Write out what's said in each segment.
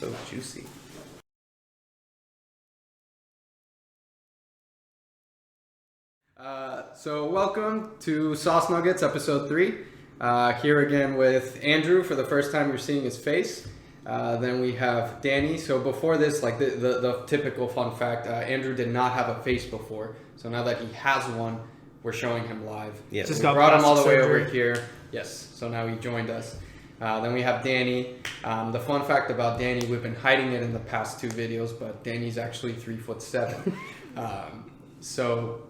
So juicy. So welcome to Sauce Nuggets episode 3. Here again with Andrew for the first time you're seeing his face. Then we have Danny. So before this, like the typical fun fact, Andrew did not have a face before. So now that he has one, we're showing him live. Yeah, we brought him all the way over here. Yes, so now he joined us. Then we have Danny. The fun fact about Danny, we've been hiding it in the past 2 videos, but Danny's actually 3'7". So,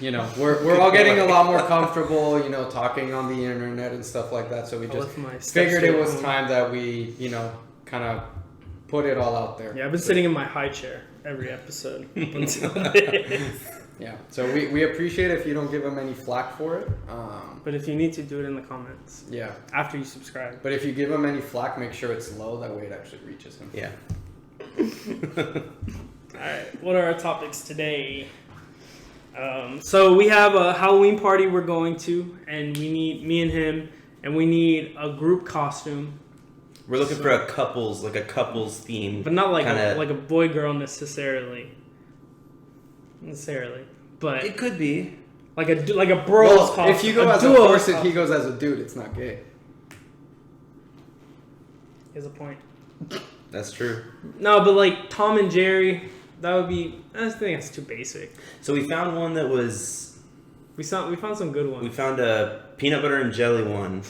you know, we're all getting a lot more comfortable, you know, talking on the internet and stuff like that. So we just figured it was time that we, you know, kind of put it all out there. Yeah, I've been sitting in my high chair every episode. Yeah, so we appreciate it if you don't give him any flack for it. But if you need to, do it in the comments. Yeah. After you subscribe. But if you give him any flack, make sure it's low. That way it actually reaches him. Yeah. Alright, what are our topics today? So we have a Halloween party we're going to, and we need me and him, and we need a group costume. We're looking for a couples theme. But not like a boy girl necessarily. But It could be. like a bro's costume. If you go as a horse and he goes as a dude, it's not gay. Here's a point. That's true. No, but like Tom and Jerry, that would be. I think that's too basic. So we found one that was. We found some good ones. We found a peanut butter and jelly one.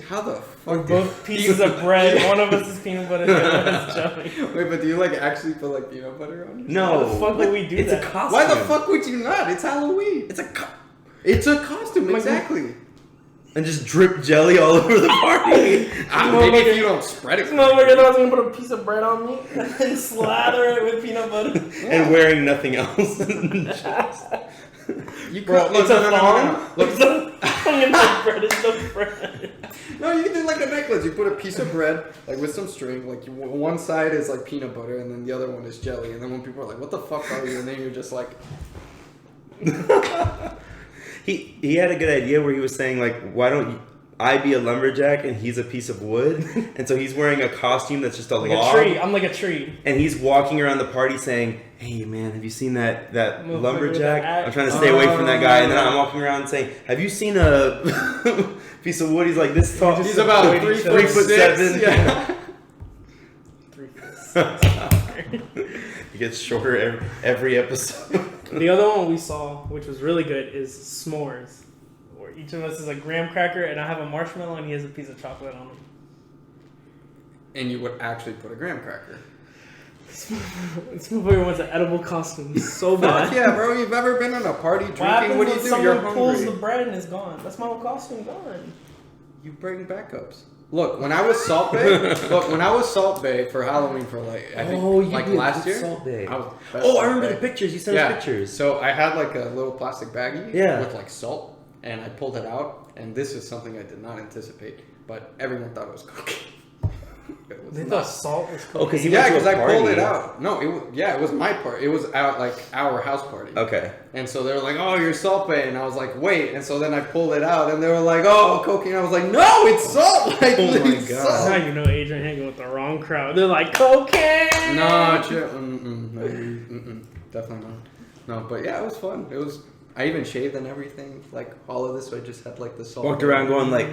How the fuck? We're both pieces of bread. One of us is peanut butter, the other one is jelly. Wait, but do you like actually put like peanut butter on? No. Why the fuck would we do it's that? It's a costume. Why the fuck would you not? It's Halloween. It's a costume, exactly. And just drip jelly all over the party. Maybe if you don't spread it. Motherfucker, I was gonna put a piece of bread on me and slather it with peanut butter. And wearing nothing else. You Bro, it's a thong. The bread is the bread. No, you can do like a necklace. You put a piece of bread, like with some string. Like one side is like peanut butter, and then the other one is jelly. And then when people are like, "What the fuck are you?" and then you're just like. He had a good idea where he was saying like, why don't I be a lumberjack and he's a piece of wood, and so he's wearing a costume that's just a like log. A tree. I'm like a tree. And he's walking around the party saying, "Hey man, have you seen that lumberjack? I'm trying to stay away from that guy." And then I'm walking around saying, "Have you seen a piece of wood?" He's like this tall. He's about 3'7". Yeah. 3'6". He gets shorter every episode. The other one we saw, which was really good, is s'mores. Where each of us is a graham cracker, and I have a marshmallow, and he has a piece of chocolate on him. And you would actually put a graham cracker. This motherfucker wants an edible costume so bad. Fuck yeah, bro. You've ever been in a party drinking? What do you do? someone You're hungry. pulls the bread and it's gone? That's my whole costume gone. You bring backups. Look, when I was Salt Bay for Halloween for like I think like last year. Salt Bay. I remember the pictures. You sent us pictures. So I had like a little plastic baggie with like salt, and I pulled it out, and this is something I did not anticipate, but everyone thought it was cocaine. They thought salt was cocaine. Oh, because I pulled it out. No, it was my part. It was out like our house party. Okay. And so they were like, "Oh, you're Salt Bay," and I was like, "Wait!" And so then I pulled it out, and they were like, "Oh, cocaine." I was like, "No, it's salt!" Like, oh my god! Now you know Adrian hanging with the wrong crowd. They're like cocaine. No, definitely not. No, but yeah, it was fun. It was. I even shaved and everything, like all of this. So I just had like the salt. Walked around going like.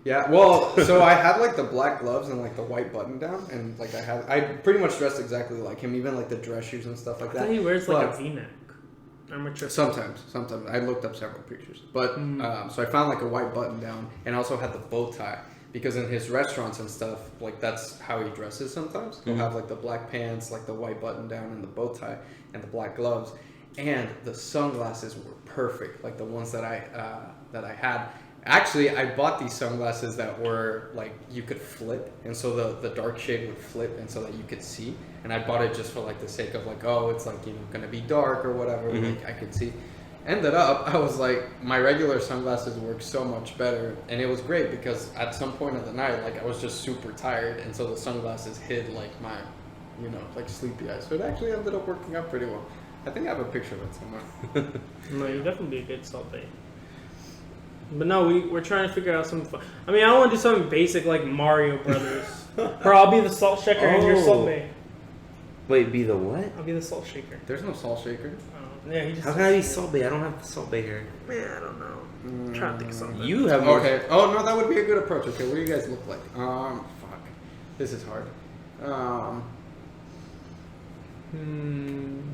Yeah, well, so I had like the black gloves and like the white button down, and like I pretty much dressed exactly like him, even like the dress shoes and stuff like that. I thought he wears like a V-neck. Sometimes I looked up several pictures, but so I found like a white button down, and also had the bow tie because in his restaurants and stuff, like that's how he dresses sometimes. He'll have like the black pants, like the white button down, and the bow tie, and the black gloves, and the sunglasses were perfect, like the ones that I had. Actually, I bought these sunglasses that were like you could flip, and so the dark shade would flip, and so that you could see. And I bought it just for like the sake of like, oh, it's like, you know, gonna be dark or whatever. Like I could see. Ended up, I was like, my regular sunglasses work so much better, and it was great because at some point of the night, like I was just super tired, and so the sunglasses hid like my, you know, like sleepy eyes. So it actually ended up working out pretty well. I think I have a picture of it somewhere. No, you'd definitely be a good Salt Bay. But no, we're trying to figure out something fun. I mean, I don't want to do something basic like Mario Brothers. Bro, I'll be the salt shaker and your salt bay. Wait, be the what? I'll be the salt shaker. There's no salt shaker. Yeah, he just. How can I be salt bay? I don't have the salt bay here. Man, I don't know. I'm trying to think of something. You have more. Okay. Oh no, that would be a good approach. Okay, what do you guys look like? Fuck. This is hard.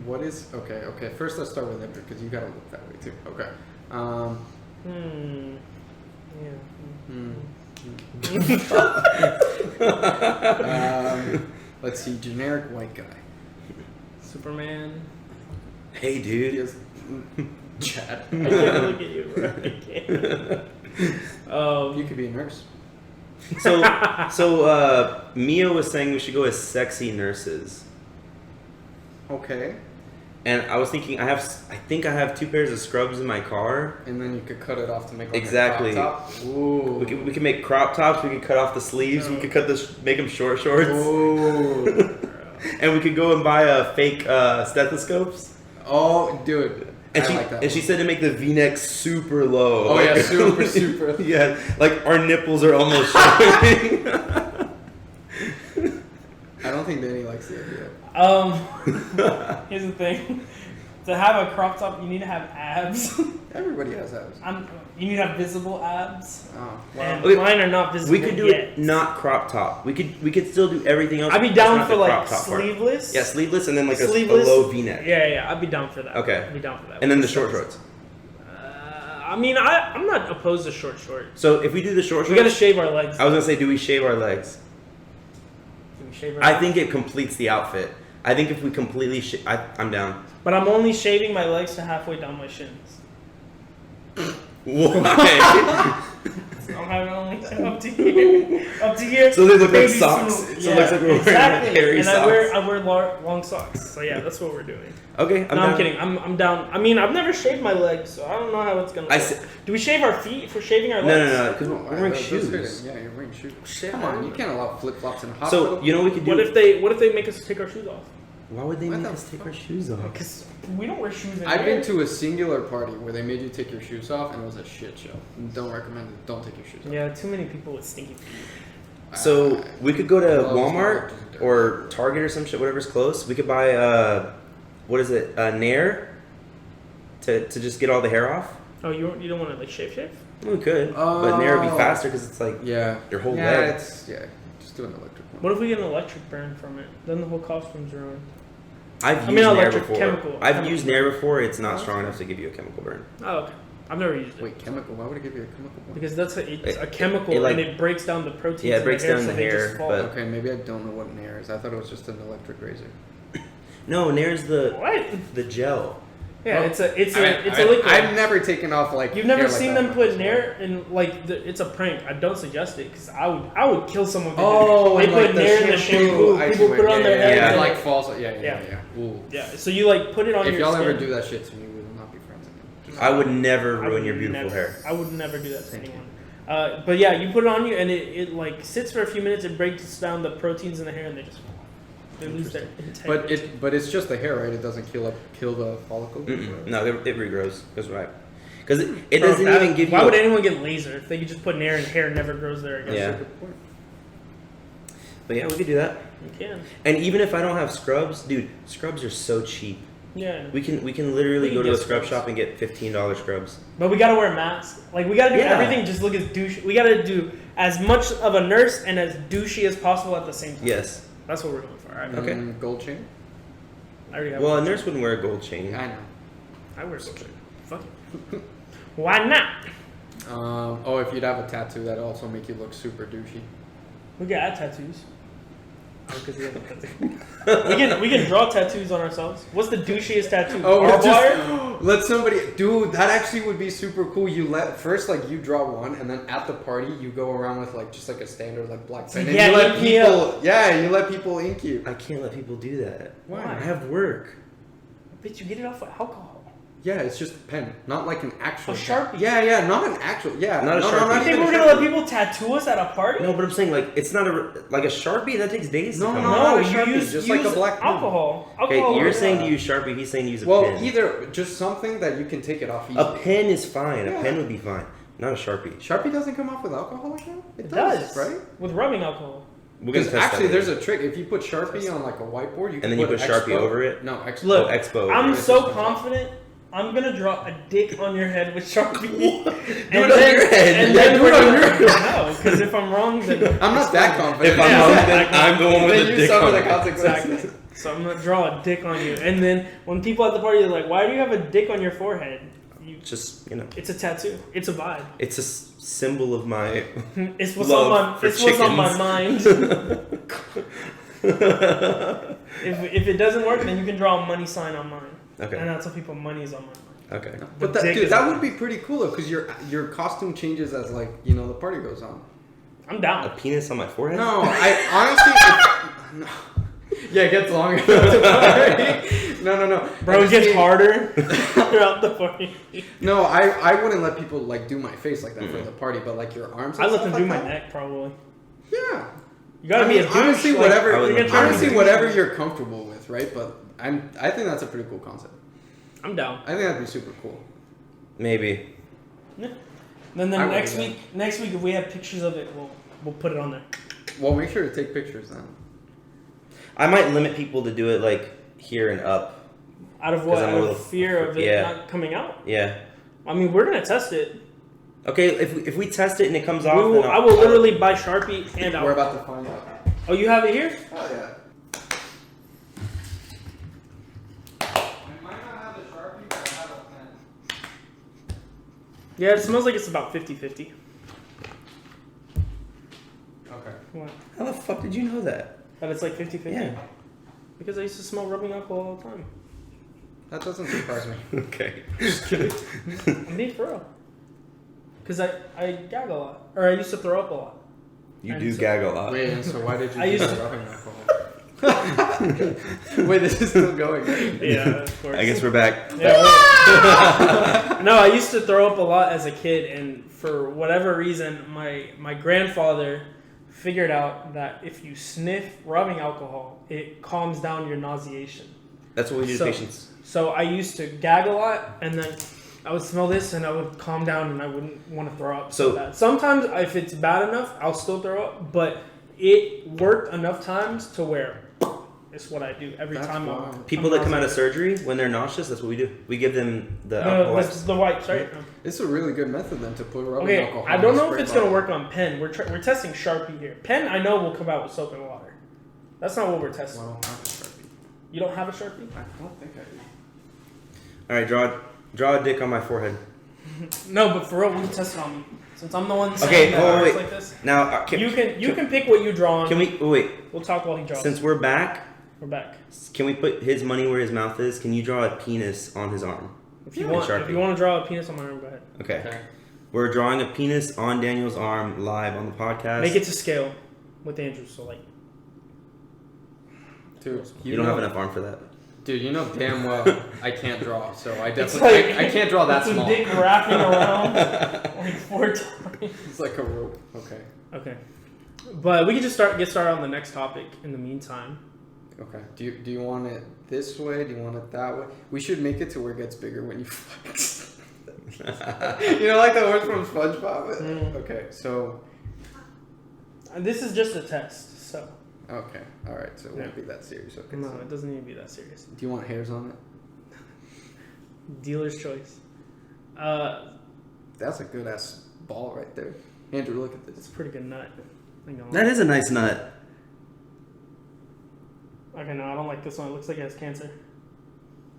What is okay? First, let's start with N.B.R because you gotta look that way too. Okay. Let's see. Generic white guy. Superman. Hey, dude. Yes. Chad. I can't look at you, bro. I can't. You could be a nurse. So Mia was saying we should go as sexy nurses. Okay. And I was thinking, I think I have 2 pairs of scrubs in my car. And then you could cut it off to make like Exactly. a crop top. Ooh. We could make crop tops. We could cut off the sleeves. We could make them short shorts. Ooh. And we could go and buy fake stethoscopes. Oh, dude. And I she like that and she one. said to make the V-neck super low. Oh yeah, super. Yeah, like our nipples are almost showing. I don't think Danny likes the idea. Here's the thing. To have a crop top, you need to have abs. Everybody has abs. You need to have visible abs. Oh, And wow. Okay, mine are not visible We could do yet. it not crop top. We could still do everything else. I'd be just down not for the like crop top part. sleeveless. Yeah, sleeveless and then like a Sleeveless. low V-neck. Yeah, I'd be down for that. Okay. I'd be down for that. And then the short shorts. I mean, I'm not opposed to short shorts. So if we do the short We shorts, gotta shave our legs. I was gonna say, do we shave our legs? Do we shave our I legs? think it completes the outfit. I think if we completely I'm down. But I'm only shaving my legs to halfway down my shins. Why? I'm having only up to here. Up to here. So they look like maybe socks. some- So it looks like we're wearing hairy and socks. I wear long socks. So yeah, that's what we're doing. Okay, No, I'm kidding. I'm down. I mean, I've never shaved my legs, so I don't know how it's gonna. I Go. see- Do we shave our feet if we're shaving our No, legs? because No, we're wearing those shoes. fit in. Yeah, you're wearing shoes. Shit, Come I on, don't you know. can't allow flip flops in a hospital. So you know what we could do? What if they make us take our shoes off? Why would they What make the us take our shoes off? Because we don't wear shoes in I've here. been to a singular party where they made you take your shoes off, and it was a shit show. Don't recommend it. Don't take your shoes off. Yeah, too many people with stinky feet. So we could go to Well, Walmart it's not or Target or some shit, whatever's close. We could buy what is it, Nair, to just get all the hair off. Oh, you don't want to like shave? We could, but Nair would be faster because it's like Yeah. your whole yeah, leg. Just do an electric one. What if we get an electric burn from it? Then the whole costume's ruined. I've I used mean, Nair electric, before. chemical. I've used Nair before. It's not strong enough to give you a chemical burn. Oh, okay. I've never used it. Wait, chemical? Why would it give you a chemical one? Because it's a chemical it, like- and it breaks down the proteins. Yeah, it in breaks the hair, down so the they hair, just fall. but- Okay, maybe I don't know what Nair is. I thought it was just an electric razor. No, Nair's What? the gel. Yeah, Well, it's a liquid. I've never taken off like. You've never hair like seen that them on put myself. Nair in like it's a prank. I don't suggest it because I would kill someone. Oh, they and, put like, the Nair in the shampoo. I People see put it what- on their yeah, head. yeah, and it then- like falls. Yeah. Ooh. Yeah, so you like put it on If your y'all skin. ever do that shit to me, we will not be friends anymore. I would never I ruin would your beautiful never- hair. I would never do that to anyone. But yeah, you put it on you and it like sits for a few minutes. It breaks down the proteins in the hair and they just fall. They lose their integrity. But it's just the hair, right? It doesn't kill the follicle. No, it regrows. That's right. Because it Bro, doesn't even give you. Why would anyone get laser if they could just put Nair and hair never grows there again? Yeah. That's a good point. But yeah, we could do that. You can. And even if I don't have scrubs, dude, scrubs are so cheap. Yeah. We can literally We can go to a get scrub scrubs. shop and get $15 scrubs. But we gotta wear masks. Like we gotta do Yeah. everything just look as douche. We gotta do as much of a nurse and as douchey as possible at the same time. Yes. That's what we're going for. All right. Okay. Gold chain. I already have Well, a one. nurse wouldn't wear a gold chain. I know. I wear gold chain. Fuck it. Why not? If you'd have a tattoo, that'd also make you look super douchey. We can add tattoos. Because we have a tattoo. we can draw tattoos on ourselves. What's the douchiest tattoo? Barbed wire? let somebody, dude. That actually would be super cool. You draw one, and then at the party you go around with like just like a standard like black pen, and Yeah, you let ink me people, you let people ink you. I can't let people do that. Why? I have work. Bitch, you get it off with alcohol. Yeah, it's just a pen, not like an actual A Sharpie. Yeah, not an actual. Yeah, Not a no, Sharpie. not You think even we're a gonna let Sharpie. people tattoo us at a party? No, but I'm saying like it's not like a Sharpie that takes days No, to come no, out. not a you Sharpie, use just like a black pen. alcohol. Okay, Alcohol you're is- saying to use Sharpie. He's saying to use a Well, pen. either just something that you can take it off easily. A pen is fine. Yeah. A pen would be fine. Not a Sharpie. Sharpie doesn't come off with alcohol like that. It does, right? with rubbing alcohol. We're gonna test actually, that there's a trick. If you put Sharpie on like a whiteboard, you can and then you put Sharpie Expo. over it. No, Expo. Look, Expo. I'm so confident. I'm gonna draw a dick on your head with Sharpie. Do it on your head. And then Do it on your head. No, because if I'm wrong, then I'm not that confident. If I'm wrong, then I'm the one with Then the you dick suffer on the it. consequences. exactly. So I'm gonna draw a dick on you, and then when people at the party are like, "Why do you have a dick on your forehead?" Just It's a tattoo. It's a vibe. it's a symbol of my. It's what's Love on my. for It's what's on my chickens. mind. If it doesn't work, then you can draw a money sign on mine. Okay. And I'll tell people money is on my mind. Okay. But The dick is that on would be pretty cool though, because your costume changes as like the party goes on. I'm A down. penis on my forehead? No, I honestly. No. Yeah, it gets longer. No. Bro, it gets harder throughout the party. No, I wouldn't let people like do my face like that for the party, but like your arms. I and let stuff them do like my that? neck, probably. Yeah. You gotta be a douche. honestly, like, whatever. I would you're love gonna try to Honestly, be- whatever you're comfortable with, right? But I think that's a pretty cool concept. I'm down. I think that'd be super cool. Maybe. Yeah. Then I would next do that. week, if we have pictures of it, we'll put it on there. Well, make sure to take pictures then. I might limit people to do it like here and up. Out of what? 'Cause I'm a Out little- of fear of it yeah. not coming out. Yeah. I mean, we're gonna test it. Okay, if we test it and it comes off, then I will literally buy Sharpie and We're alcohol. about to find out. Oh, you have it here? Oh yeah. I might not have the Sharpie, but I have a pen. Yeah, it smells like it's about 50-50. Okay. What? How the fuck did you know that? That it's like 50-50? Yeah. Because I used to smell rubbing alcohol all the time. That doesn't surprise me. Okay. I'm being for real. Because I gag a lot. Or I used to throw up a lot. You And do so- gag a lot. Wait, and so why did you I used use to- rubbing alcohol? Wait, this is still going. Right? Yeah, of course. I guess we're back. Yeah, wait. No, I used to throw up a lot as a kid, and for whatever reason, my grandfather figured out that if you sniff rubbing alcohol, it calms down your nauseation. That's what we do to So- patients. So I used to gag a lot, and then I would smell this, and I would calm down, and I wouldn't want to throw up. So- bad. Sometimes, if it's bad enough, I'll still throw up, but it worked enough times to where it's what I do every That's time. wild. People that come out of surgery when they're nauseous, that's what we do. We give them the alcohol wipes. the wipes, right? It's a really good method then to put rubbing Okay, alcohol. I don't in a know if spray it's gonna bottle. work on pen. We're testing Sharpie here. Pen, I know will come out with soap and water. That's not what we're testing. Well, I don't have a Sharpie. You don't have a Sharpie? I don't think I do. All right, draw a dick on my forehead. No, but for real, we can test it on me. Since I'm the one saying Okay, that oh, it wait. works like this. Now, You can pick what you draw on. Can we wait? We'll talk while he draws. Since we're back, We're back. can we put his money where his mouth is? Can you draw a penis on his arm? If you Yeah. want, Sharpie. if you want to draw a penis on my arm, go ahead. Okay. Okay. We're drawing a penis on Daniel's arm live on the podcast. Make it to scale with Andrew. So like, Dude, You don't have enough arm for that. Dude, you know damn well I can't draw, so I it's definitely like I can't draw that it's a small. dick wrapping around like 4 times. It's like a rope. Okay. Okay, but we can just get started on the next topic in the meantime. Okay. Do you want it this way? Do you want it that way? We should make it to where it gets bigger when you flex. You know, like the horse from SpongeBob. Mm. Okay. So. And this is just a test, so Okay. All right. So it won't Yeah. be that serious. Okay. no, so it doesn't need to be that serious. do you want hairs on it? Dealer's choice. That's a good ass ball right there. Andrew, look at It's this. a pretty good nut. That is a nice nut. Okay, no, I don't like this one. It looks like it has cancer.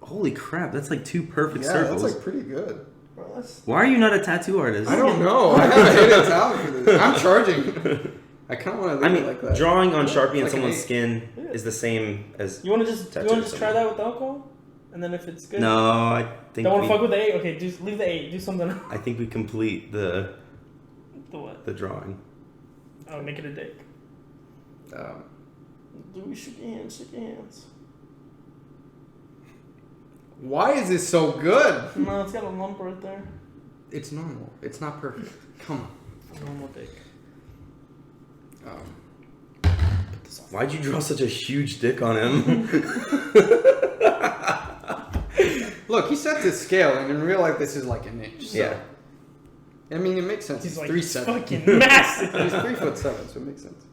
Holy crap, that's like 2 perfect Yeah, circles. that's like pretty good. Well, that's Why are you not a tattoo artist? I don't know. I have a hidden talent for this. I'm charging. I kind of want to I leave mean, it like that. drawing on Yeah, Sharpie on like an someone's 8. skin Yeah. is the same as. You want to just Tattoo try that with alcohol, and then if it's good. No, I think Don't want we, to fuck with the 8. Okay, just leave the 8. Do something else. I think we complete the what? the drawing. Oh, make it a dick. Um, Do we shake your hands? Shake your hands. why is this so good? No, it's got a lump right there. It's normal. It's not perfect. Come on. A normal dick. Why'd you draw such a huge dick on him? Look, he sets his scale, and in real life, this is like an inch. So. Yeah. I mean, it makes sense. He's He's like 3'7". fucking massive. He's 3'7", so it makes sense.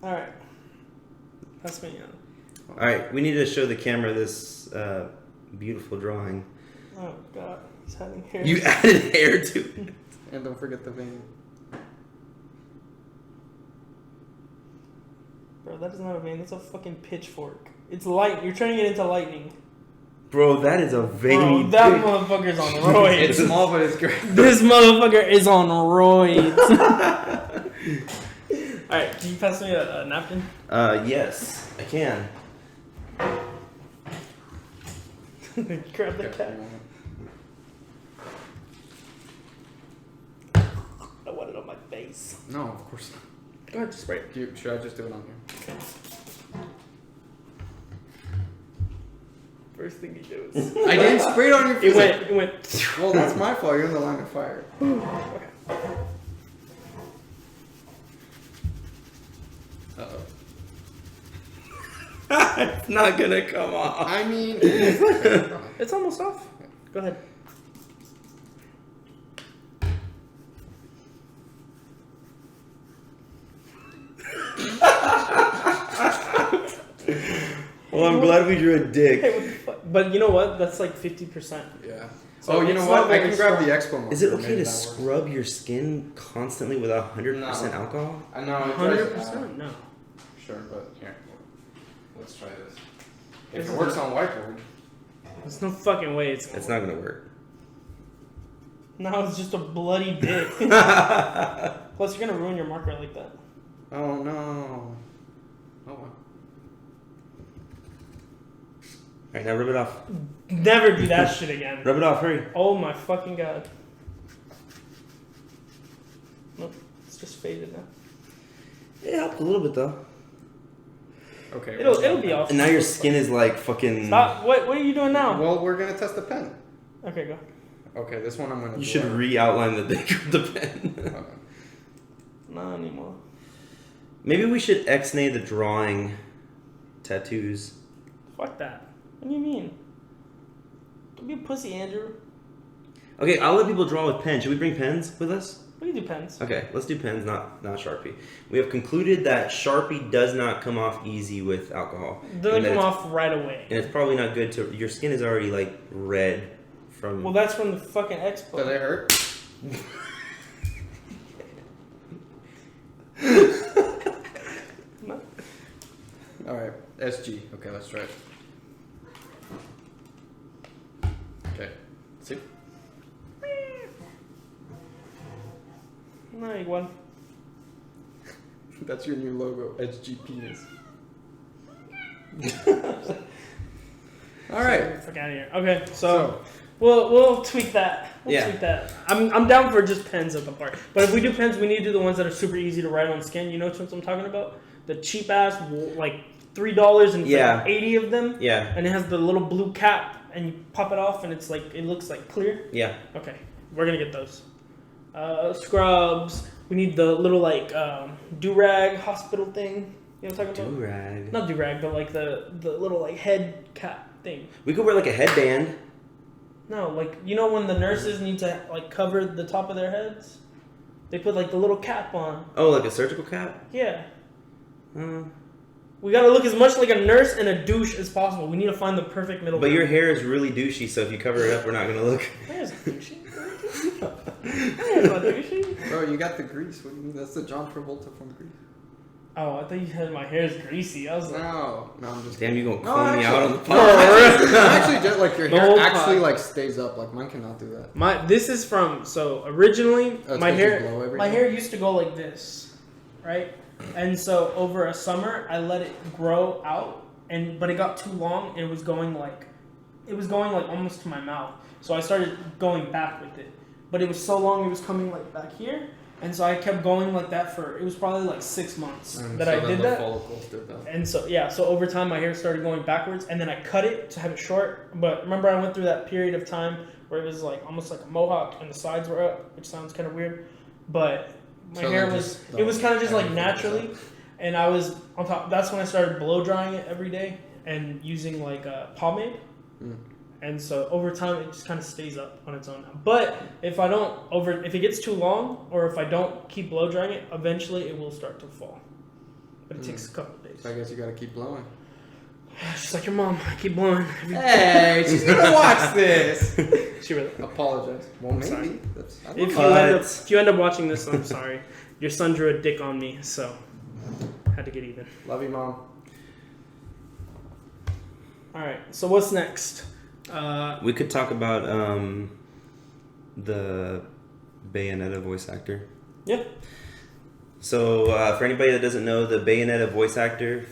All right. Pass me on. All right, we need to show the camera this beautiful drawing. Oh God, he's having hair. You added hair to it. And don't forget the vein. Bro, that is not a vein. That's a fucking pitchfork. It's light. You're turning it into lightning. Bro, that is a veiny. Bro, that motherfucker's on roids. It's small, but it's great. This motherfucker is on roids. Alright, can you pass me a napkin? Yes, I can. Grab the cat. I want it on my face. No, of course not. Go ahead, just spray it. Should I just do it on here? First thing you do is... I didn't spray it on your face. It went... Well, that's my fault. You're in the line of fire. Okay. Uh-oh. It's not gonna come off. I mean... It's almost off. Go ahead. Well, I'm glad we drew a dick. Hey, what the fuck? But you know what? That's like 50%. Yeah. So Oh, you know it's what? not I very can grab strong. the Expo marker. Is it okay Maybe to that works. scrub your skin constantly with 100% No. alcohol? I know. it dries it out. 100%? No. Sure, but here. Let's try this. This If is it works a- on whiteboard. There's no fucking way it's It's not gonna work. Now it's just a bloody dick. Plus, you're gonna ruin your marker like that. Oh no. Oh well. Alright, now rub it off. Never do that shit again. Rub it off, hurry. Oh my fucking god. Nope, it's just faded now. It helped a little bit though. Okay. It'll be off. And now your skin is like fucking. Stop. What are you doing now? Well, we're gonna test the pen. Okay, go. Okay, this one I'm gonna. You should re-outline the thing with the pen. Not anymore. Maybe we should X-nay the drawing tattoos. Fuck that. What do you mean? Don't be a pussy, Andrew. Okay, I'll let people draw with pens. Should we bring pens with us? We can do pens. Okay, let's do pens, not Sharpie. We have concluded that Sharpie does not come off easy with alcohol. Doesn't And that come it's- off right away. And it's probably not good to. Your skin is already like red from. Well, that's from the fucking Does expo. it hurt? No. All right. SG. Okay, let's try it. Okay. See? No, you won. That's your new logo. SG penis. All right. Get the fuck out of here. Okay, so we'll tweak that. We'll tweak that. I'm down for just pens at the part. But if we do pens, we need to do the ones that are super easy to write on skin. You know what I'm talking about? The cheap ass, like $3 and like 80 of them. Yeah. And it has the little blue cap, and you pop it off, and it's like it looks like clear. Yeah. Okay, we're gonna get those. Scrubs. We need the little like do-rag hospital thing. You know what I'm talking about? Do-rag. Not do-rag, but like the little like head cap thing. We could wear like a headband. No, like you know when the nurses need to like cover the top of their heads, they put like the little cap on. Oh, like a surgical cap? Yeah. We gotta look as much like a nurse and a douche as possible. We need to find the perfect middle. But your hair is really douchey, so if you cover it up, we're not gonna look. My hair's douchey. My hair's not douchey. Bro, you got the grease. What do you mean? That's the John Travolta from Grease. Oh, I thought you said my hair's greasy. I was like, No, I'm just. Damn, you gonna No, call me out on the actually- podcast? No, actually, just like your The hair whole actually pod. like stays up. Like mine cannot do that. this is from originally Oh, it's my 'cause you hair blow everything? my hair used to go like this, right? And so over a summer I let it grow out, but it got too long and it was going like almost to my mouth. So I started going back with it, but it was so long it was coming like back here, and so I kept going like that for it was probably like 6 months that I did that. Follicles did that. And so so over time my hair started going backwards, and then I cut it to have it short. But remember I went through that period of time where it was like almost like a mohawk and the sides were up, which sounds kind of weird, but my So hair then was just it was kind of just like everything naturally, and I was on top. That's when I started blow drying it every day and using like pomade. And so over time, it just kind of stays up on its own. But if it gets too long, or if I don't keep blow drying it, eventually it will start to fall. But it takes a couple of days. So I guess you gotta keep blowing. Just like your mom, I keep blowing. Hey, she's gonna watch this. She really. Apologize. Well, maybe. Sorry. I don't If know. you end up watching this, I'm sorry. Your son drew a dick on me, so had to get even. Love you, Mom. All right. So what's next? We could talk about the Bayonetta voice actor. Yeah. So for anybody that doesn't know, the Bayonetta voice actor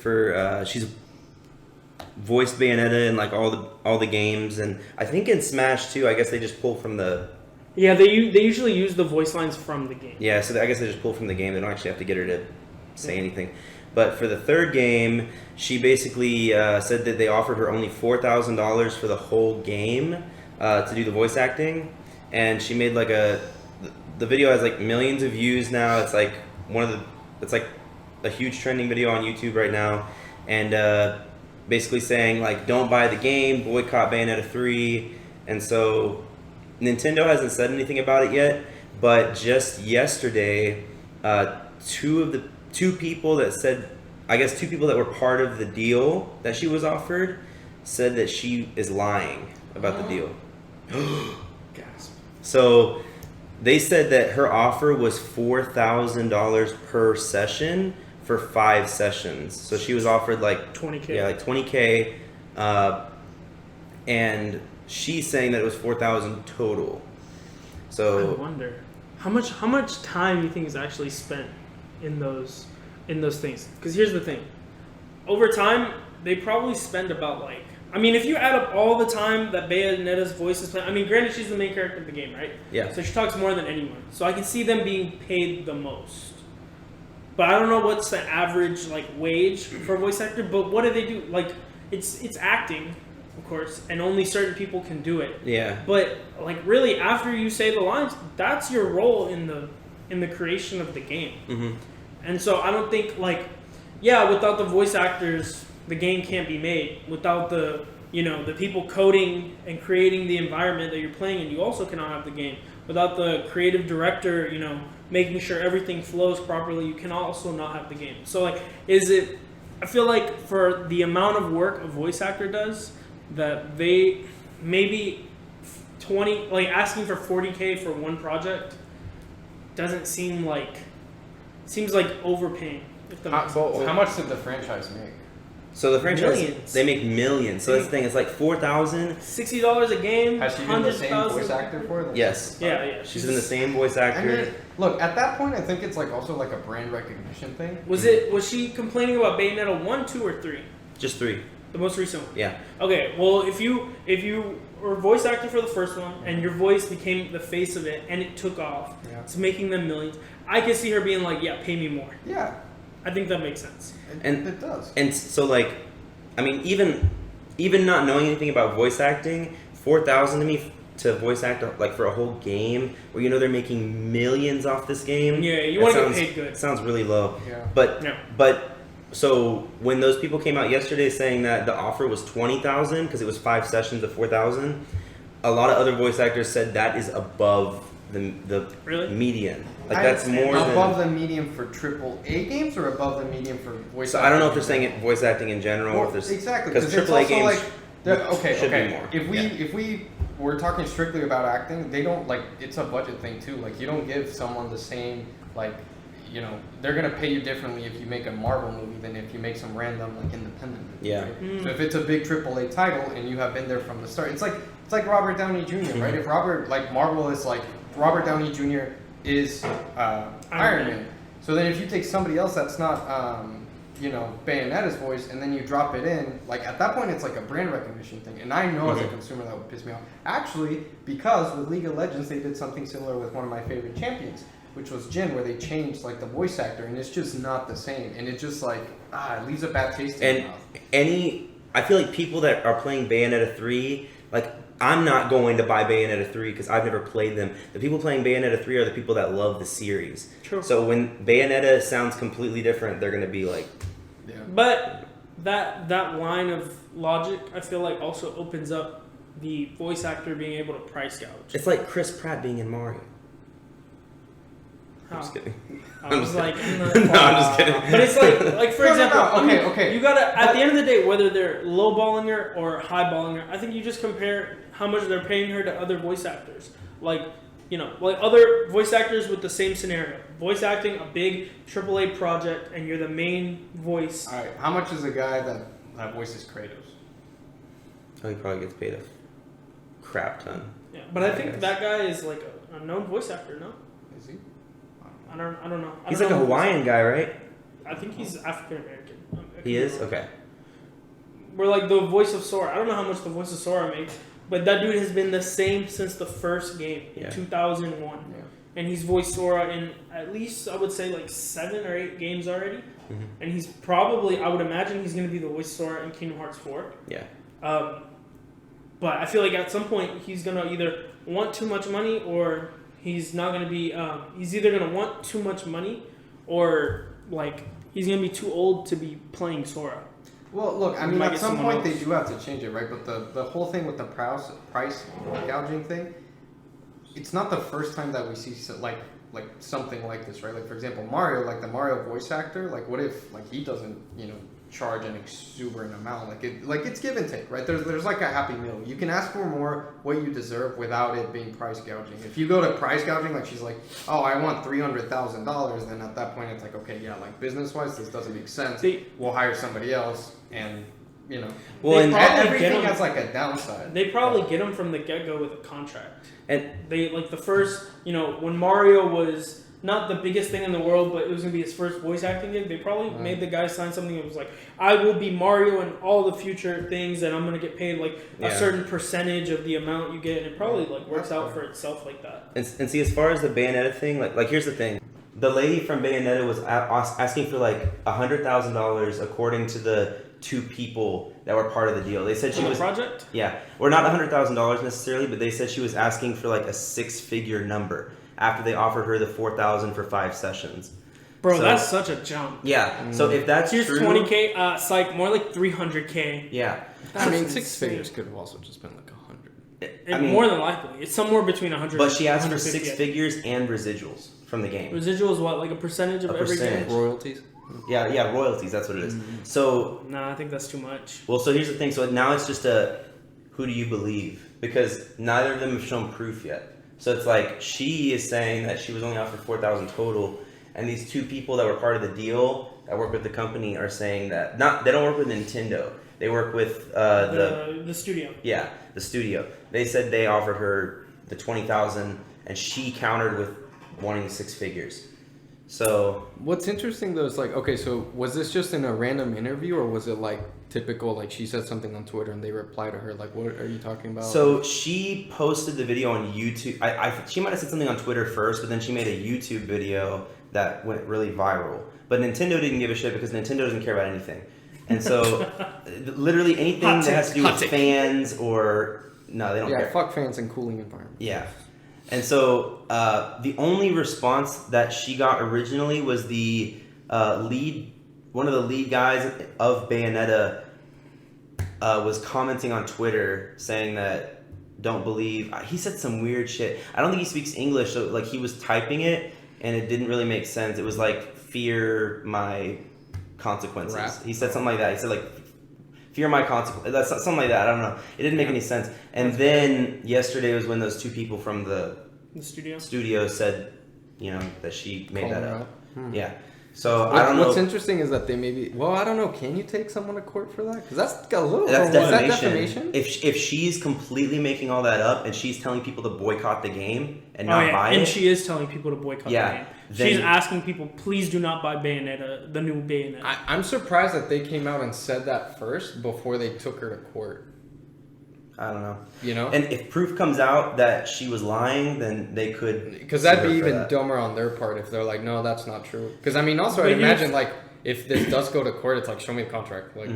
she's voiced Bayonetta in like all the games, and I think in Smash too. I guess they just pull from the. Yeah, they usually use the voice lines from the game. Yeah, so I guess they just pull from the game. They don't actually have to get her to say anything. But for the third game, she basically said that they offered her only $4,000 for the whole game to do the voice acting, and she made like the video has like millions of views now. It's like it's like a huge trending video on YouTube right now, and basically saying like don't buy the game, boycott Bayonetta 3, and so Nintendo hasn't said anything about it yet. But just yesterday, two people that were part of the deal that she was offered said that she is lying about the deal. Gasp. So they said that her offer was $4,000 per session for 5 sessions. So she was offered like $20K. Yeah, like $20K, and she's saying that it was $4,000 total. So I wonder how much time you think is actually spent in those things. Because here's the thing, over time they probably spend about like, I mean, if you add up all the time that Bayonetta's voice is playing, I mean, granted she's the main character of the game, right? Yeah. So she talks more than anyone. So I can see them being paid the most. But I don't know what's the average like wage for a voice actor. But what do they do? Like, it's acting, of course, and only certain people can do it. yeah. But like really, after you say the lines, that's your role in the creation of the game. Mm-hmm. And so I don't think like, yeah, without the voice actors, the game can't be made. Without the people coding and creating the environment that you're playing in, you also cannot have the game. Without the creative director, making sure everything flows properly, you can also not have the game. So like, I feel like for the amount of work a voice actor does, that they maybe 20, like asking for $40K for one project doesn't seem like, seems like overpaying. If that makes sense. How much did the franchise make? So the franchise, Millions. they make millions. So that's the thing. It's like $4,000. $60 a game. Has she been the same 100,000. voice actor for it? Yes. Yeah. She's been the same voice I actor. mean, look, at that point, I think it's like also like a brand recognition thing. Was she complaining about Bayonetta 1, 2, or 3? Just 3. The most recent one. Yeah. Okay. Well, if you were a voice actor for the first one and your voice became the face of it and it took off, it's making them millions. I can see her being like, yeah, pay me more. Yeah. I think that makes sense. It does. And so like, I mean, even not knowing anything about voice acting, $4,000 to me to voice act like for a whole game where they're making millions off this game. Yeah, you want to get paid good. Sounds really low. Yeah. But so when those people came out yesterday saying that the offer was $20,000 because it was 5 sessions of $4,000, a lot of other voice actors said that is above the Really? median. Like that's more above than the median for AAA games or above the median for voice. So I don't know if they're saying it voice acting in general or if there's exactly because it's AAA also games like should be more. If we were talking strictly about acting, they don't like it's a budget thing too. Like you don't give someone the same like they're gonna pay you differently if you make a Marvel movie than if you make some random like independent movie. Yeah. Right? So if it's a big AAA title and you have been there from the start, it's like Robert Downey Jr. Right? If Marvel is like Robert Downey Jr. is Iron Man. So then if you take somebody else that's not Bayonetta's voice and then you drop it in, like at that point it's like a brand recognition thing. And I know as a consumer that would piss me off. Actually, because with League of Legends they did something similar with one of my favorite champions, which was Jhin, where they changed like the voice actor and it's just not the same. And it just like it leaves a bad taste in your mouth. I feel like people that are playing Bayonetta 3, like I'm not going to buy Bayonetta 3 because I've never played them. The people playing Bayonetta 3 are the people that love the series. True. So when Bayonetta sounds completely different, they're going to be like... Yeah. But that line of logic, I feel like, also opens up the voice actor being able to price gouge. It's like Chris Pratt being in Mario. How? I'm just kidding. I was like, No, I'm just kidding. But it's like for example, No. Okay, okay. You gotta at the end of the day, whether they're lowballing her or highballing her, I think you just compare how much they're paying her to other voice actors. Like other voice actors with the same scenario, voice acting a big AAA project, and you're the main voice. All right, how much is a guy that voices Kratos? Oh, he probably gets paid a crap ton. Yeah, but I I think guess. that guy is like a known voice actor. No, Is he? I don't know. He's like a Hawaiian guy, right? I think he's African American. He is? Okay. We're like the voice of Sora. I don't know how much the voice of Sora makes, but that dude has been the same since the first game in 2001. Yeah. And he's voiced Sora in at least, I would say, like 7 or 8 games already. Mm-hmm. And he's probably, I would imagine he's going to be the voice of Sora in Kingdom Hearts 4. Yeah. But I feel like at some point he's going to either want too much money or he's not going to be, he's either going to want too much money or like he's going to be too old to be playing Sora. Well, look, I You mean, might at get some someone point they else. do have to change it, right? But the whole thing with the price gouging thing, it's not the first time that we see like something like this, right? Like for example, Mario, like the Mario voice actor, like what if like he doesn't, charge an exuberant amount? Like it's give and take, right? There's like a happy middle. You can ask for more what you deserve without it being price gouging. If you go to price gouging, like she's like, oh, I want $300,000, then at that point it's like, okay, yeah, like business wise, this doesn't make sense. We'll hire somebody else, and Well, and everything has like a downside. They probably get him from the get-go with a contract. And They like the first, when Mario was not the biggest thing in the world, but it was gonna be his first voice acting gig. They probably made the guy sign something that was like, "I will be Mario in all the future things, and I'm gonna get paid like a certain percentage of the amount you get." And it probably like works out for itself like that. and see, as far as the Bayonetta thing, like here's the thing: the lady from Bayonetta was asking for like $100,000 according to the 2 people that were part of the deal. They said she For the was project. Yeah, or not $100,000 necessarily, but they said she was asking for like a 6-figure number after they offered her the $4,000 for 5 sessions. Bro, So- that's such a jump. Yeah. So if that's Here's true, $20K. Psych, more like $300K. yeah. I mean, That's 6 insane. figures could have also just been like 100. And more than likely, it's somewhere between 100. But she asked for 150. 6 figures and residuals from the game. Residual is what, like a percentage of A every percentage. game? Royalties. Yeah, royalties. That's what it is. So Nah, I think that's too much. Well, so here's the thing. So now it's just who do you believe? Because neither of them have shown proof yet. So it's like she is saying that she was only offered $4,000 total, and these 2 people that were part of the deal that work with the company are saying that they don't work with Nintendo. They work with The studio. Yeah, the studio. They said they offered her the $20,000, and she countered with wanting 6 figures. So What's interesting though is like, okay, so was this just in a random interview, or was it like typical, like she said something on Twitter and they replied to her? Like, what are you talking about? So she posted the video on YouTube. She might have said something on Twitter first, but then she made a YouTube video that went really viral. But Nintendo didn't give a shit because Nintendo doesn't care about anything. And so literally anything that has to do with fans or... No, they don't care. Fuck fans and cooling environment. Yeah. And so the only response that she got originally was the one of the lead guys of Bayonetta was commenting on Twitter saying that don't believe, he said some weird shit. I don't think he speaks English, so like he was typing it and it didn't really make sense. It was like, fear my consequences. Rap. He said something like that. He said like, fear my consequences. That's something like that. I don't know. It didn't make any sense. And then yesterday was when those 2 people from the studio said, that she made that up. Yeah. So I don't know. What's interesting is that they maybe. Well, I don't know. Can you take someone to court for that? Because that's got a little. That's Is that defamation. defamation? If she's completely making all that up and she's telling people to boycott the game and not buy it, and she is telling people to boycott the game. then- She's asking people, please do not buy Bayonetta, the new Bayonetta. I'm surprised that they came out and said that first before they took her to court. I don't know. You know? And if proof comes out that she was lying, then they could. Because that'd sue her be for even that. dumber on their part if they're like, no, that's not true. Because I mean, also But I'd here's- imagine like if this does go to court, it's like, show me the contract, like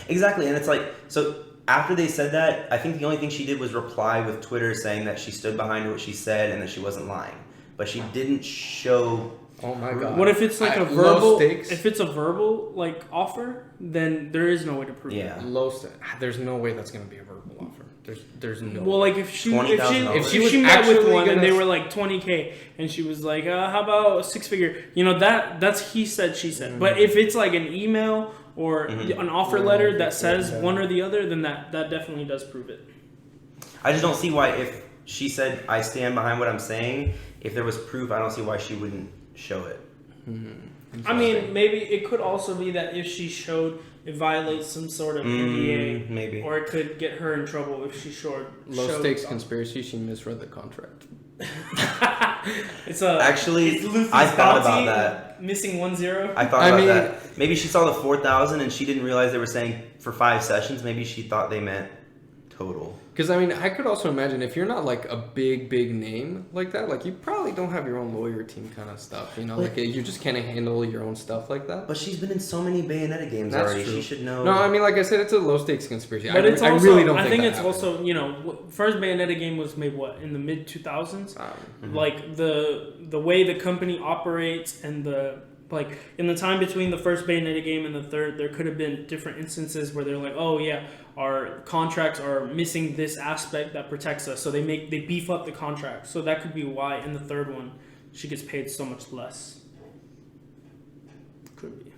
Exactly, and it's like, so after they said that, I think the only thing she did was reply with Twitter saying that she stood behind what she said and that she wasn't lying, but she didn't show. Oh my god. What if it's like a low verbal? stakes? If it's a verbal like offer, then there is no way to prove it. Yeah. Low stakes. There's no way that's gonna be a verbal offer. There's no. Well, like if she $20,000. if was she met with actually one and gonna- they were like 20K, and she was like, how about a 6-figure? You know, that's he said, she said. But if it's like an email or an offer letter that says one or the other, then that definitely does prove it. I just don't see why, if she said I stand behind what I'm saying, if there was proof, I don't see why she wouldn't show it. I mean, maybe it could also be that if she showed, it violates some sort of NDA, maybe. or it could get her in trouble if she showed. Low stakes conspiracy. She misread the contract. It's Actually, Luffy's I thought bounty, about that. Missing 1-0. I thought about that. Maybe she saw the 4,000 and she didn't realize they were saying for 5 sessions. Maybe she thought they meant total. Because I mean, I could also imagine if you're not like a big name like that, like you probably don't have your own lawyer team kind of stuff. You know, like you just can't handle your own stuff like that. But she's been in so many Bayonetta games That's already. true. She should know. No, I mean, like I said, it's a low stakes conspiracy. But it's I also, really don't. I think that it's happened. also, you know, first Bayonetta game was made in the mid 2000s. Like the way the company operates and like in the time between the first Bayonetta game and the third, there could have been different instances where they're like, oh yeah, our contracts are missing this aspect that protects us, so they beef up the contract. So that could be why in the third one she gets paid so much less. Could be.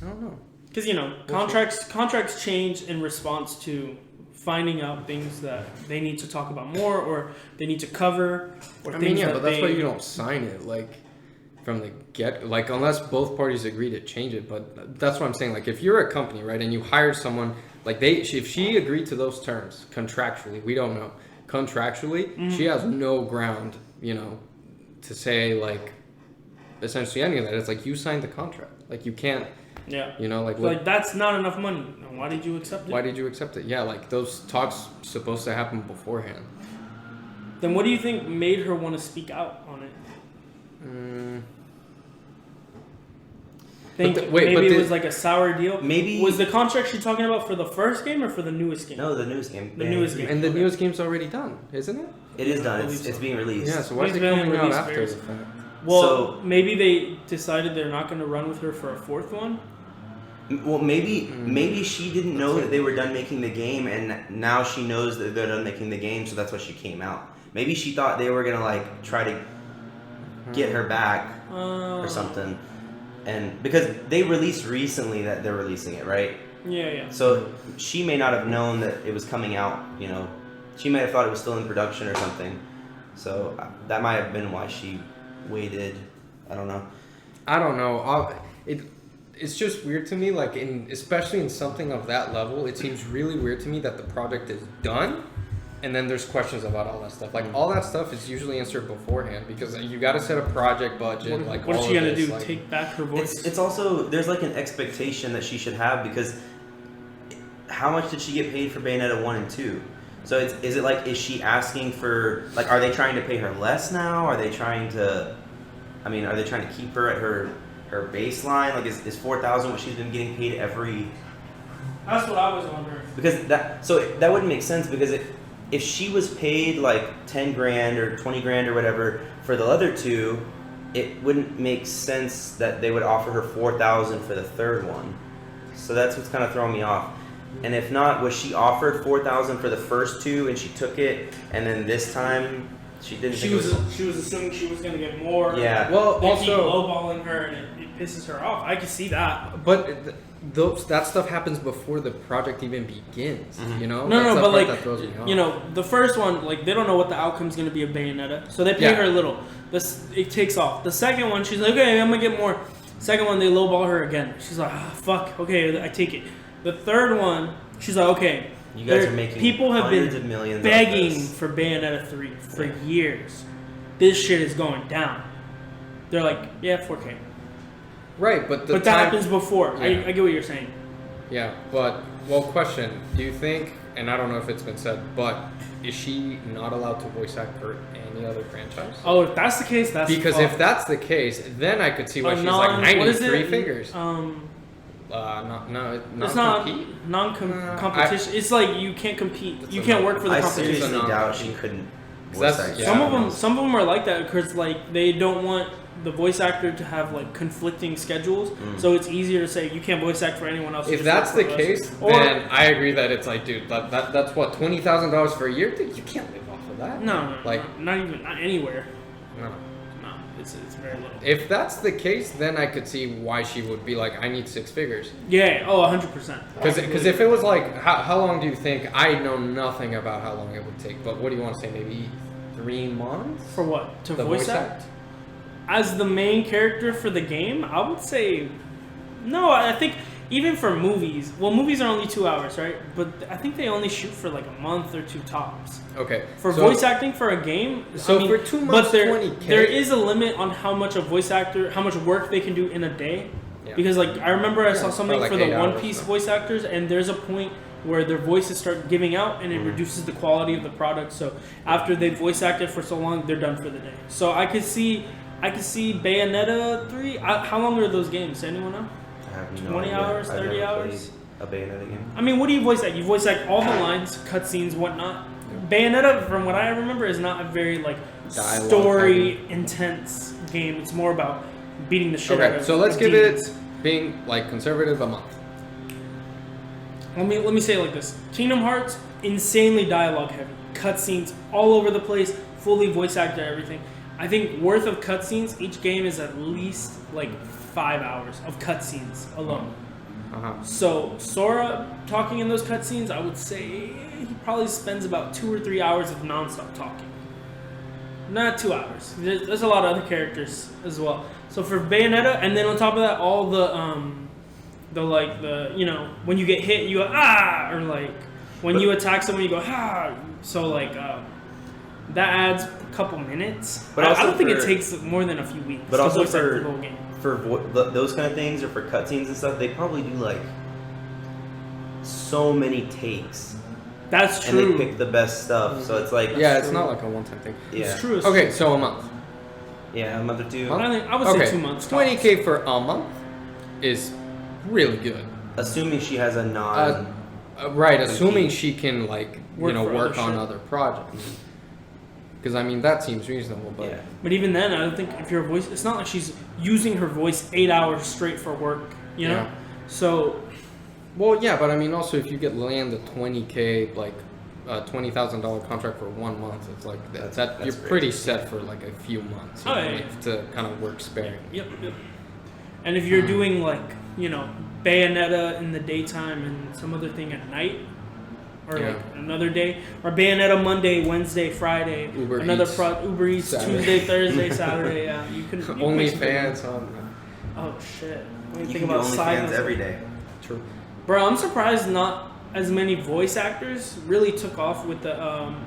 I don't know. Because you know, contracts change in response to finding out things that they need to talk about more, or they need to cover, or things that but that's why you don't sign it like from the get, like unless both parties agree to change it. But that's what I'm saying. Like if you're a company, right, and you hire someone, like if she agreed to those terms contractually, we don't know contractually, she has no ground, you know, to say like essentially any of that. It's like you signed the contract, like you can't. Yeah. You know, like that's not enough money. Why did you accept it? Why did you accept it? Yeah, like those talks supposed to happen beforehand. Then what do you think made her want to speak out on it? Maybe it was like a sour deal. Maybe was the contract she talking about for the first game or for the newest game? No, the newest game. The newest game. And the newest game's already done, isn't it? It is done. It's being released. Yeah. So why is It's it been coming out released after very the fact? Well, So- maybe they decided they're not going to run with her for a fourth one. Well, maybe she didn't know that they were done making the game, and now she knows that they're done making the game, so that's why she came out. Maybe she thought they were gonna like try to get her back or something, and because they released recently that they're releasing it, right? Yeah. So she may not have known that it was coming out. You know, she may have thought it was still in production or something. So that might have been why she waited. I don't know. It's just weird to me, like especially in something of that level, it seems really weird to me that the project is done, and then there's questions about all that stuff. Like all that stuff is usually answered beforehand because you got to set a project budget. What is she gonna do? Like, take back her voice? It's also there's like an expectation that she should have because how much did she get paid for Bayonetta 1 and 2? So is she asking for like are they trying to pay her less now? Are they trying to keep her at her baseline? Like is 4,000 what she's been getting paid every? That's what I was wondering. Because that wouldn't make sense because if she was paid like 10 grand or 20 grand or whatever for the other two, it wouldn't make sense that they would offer her 4,000 for the third one. So that's what's kind of throwing me off. And if not, was she offered 4,000 for the first two and she took it, and then this time she didn't? She was assuming she was going to get more. Yeah. Well, they also keep lowballing her, and it pisses her off. I can see that. But that stuff happens before the project even begins. You know? No, but like that throws me off. you know, the first one, like they don't know what the outcome's going to be of Bayonetta, so they pay her little. It takes off. The second one, she's like, okay, I'm gonna get more. Second one, they lowball her again. She's like, fuck, okay, I take it. The third one, she's like, okay. You guys are making people have hundreds been of millions begging off this. for Bayonetta 3 for years. This shit is going down. They're like, yeah, 4K. Right, but that happens before. Yeah. I get what you're saying. Yeah, but question: do you think? And I don't know if it's been said, but is she not allowed to voice act for any other franchise? Oh, if that's the case, that's because if that's the case, then I could see why she's like 93 figures. It's not non-competition. It's like you can't compete. You can't work for the I competition. seriously doubt she couldn't. That's- voice act. yeah. Some of them are like that because like they don't want the voice actor to have like conflicting schedules, so it's easier to say you can't voice act for anyone else. If that's the case, then I agree that it's like, dude, that's what, $20,000 for a year. Dude, you can't live off of that. No, like not anywhere. no. It's very little. If that's the case, then I could see why she would be like, I need 6 figures. Yeah. Oh, 100%. Because if it was like, how long do you think? I know nothing about how long it would take, but what do you want to say? Maybe 3 months For what? To the voice act? As the main character for the game, I would say no. I think even for movies, well, movies are only 2 hours, right? But I think they only shoot for like a month or 2 tops. Okay. For voice acting for a game, so for 2 months, but $20K. there is a limit on how much a voice actor, how much work they can do in a day. Yeah. Because like I remember I saw something like for the 8 One hours, Piece so. voice actors, and there's a point where their voices start giving out, and it reduces the quality of the product. So after they voice acted for so long, they're done for the day. So I could see Bayonetta 3. How long are those games? Anyone know? I have no 20 idea. hours, I've 30 never hours? played a Bayonetta game. I mean, what do you voice act? You voice act all the lines, cutscenes, whatnot. Bayonetta, from what I remember, is not a very like Dialogue story intense game. It's more about beating the shit out Okay, of. so let's give demons. it, being like conservative, a month. Let me say it like this: Kingdom Hearts, insanely dialogue heavy, cutscenes all over the place, fully voice acted everything. I think worth of cutscenes. Each game is at least like 5 hours of cutscenes alone. So Sora talking in those cutscenes, I would say he probably spends about 2 or 3 hours of nonstop talking. Not 2 hours. There's a lot of other characters as well. So for Bayonetta, and then on top of that, all the when you get hit, you go ah, or like when you attack someone, you go ah. So like that adds a couple minutes. But I don't think it for- takes more than a few weeks. But to also voice act for the whole game. those kind of things, or for cutscenes and stuff, they probably do like so many takes, That's and true. they pick the best stuff. So it's like Yeah, it's true. not like a one-time thing. yeah, It's true. Okay, so a month. yeah, a month or two. I would Okay, say 2 months. tops. $20K for a month is really good. Assuming she has a non. Right, assuming she can like Work for work other on shit. other projects. Because I mean that seems reasonable, but yeah. But even then, I don't think if your voice, it's not like she's using her voice 8 hours straight for work, you know? Yeah. So, well, yeah, but I mean also if you get land a $20K like $20,000 contract for 1 month, it's like That's you're great. pretty set for like a few months. You Oh, know, yeah, like, to kind of work sparingly. yep. And if you're doing like, Bayonetta in the daytime and some other thing at night, or Yeah. like another day, or Bayonetta Monday, Wednesday, Friday, Uber another Eats, Uber Eats Saturday. Tuesday, Thursday, Saturday. Yeah, you can. Only fans on. Oh shit! When You think can do about side OnlyFans hustle. every day. True. Bro, I'm surprised not as many voice actors really took off with the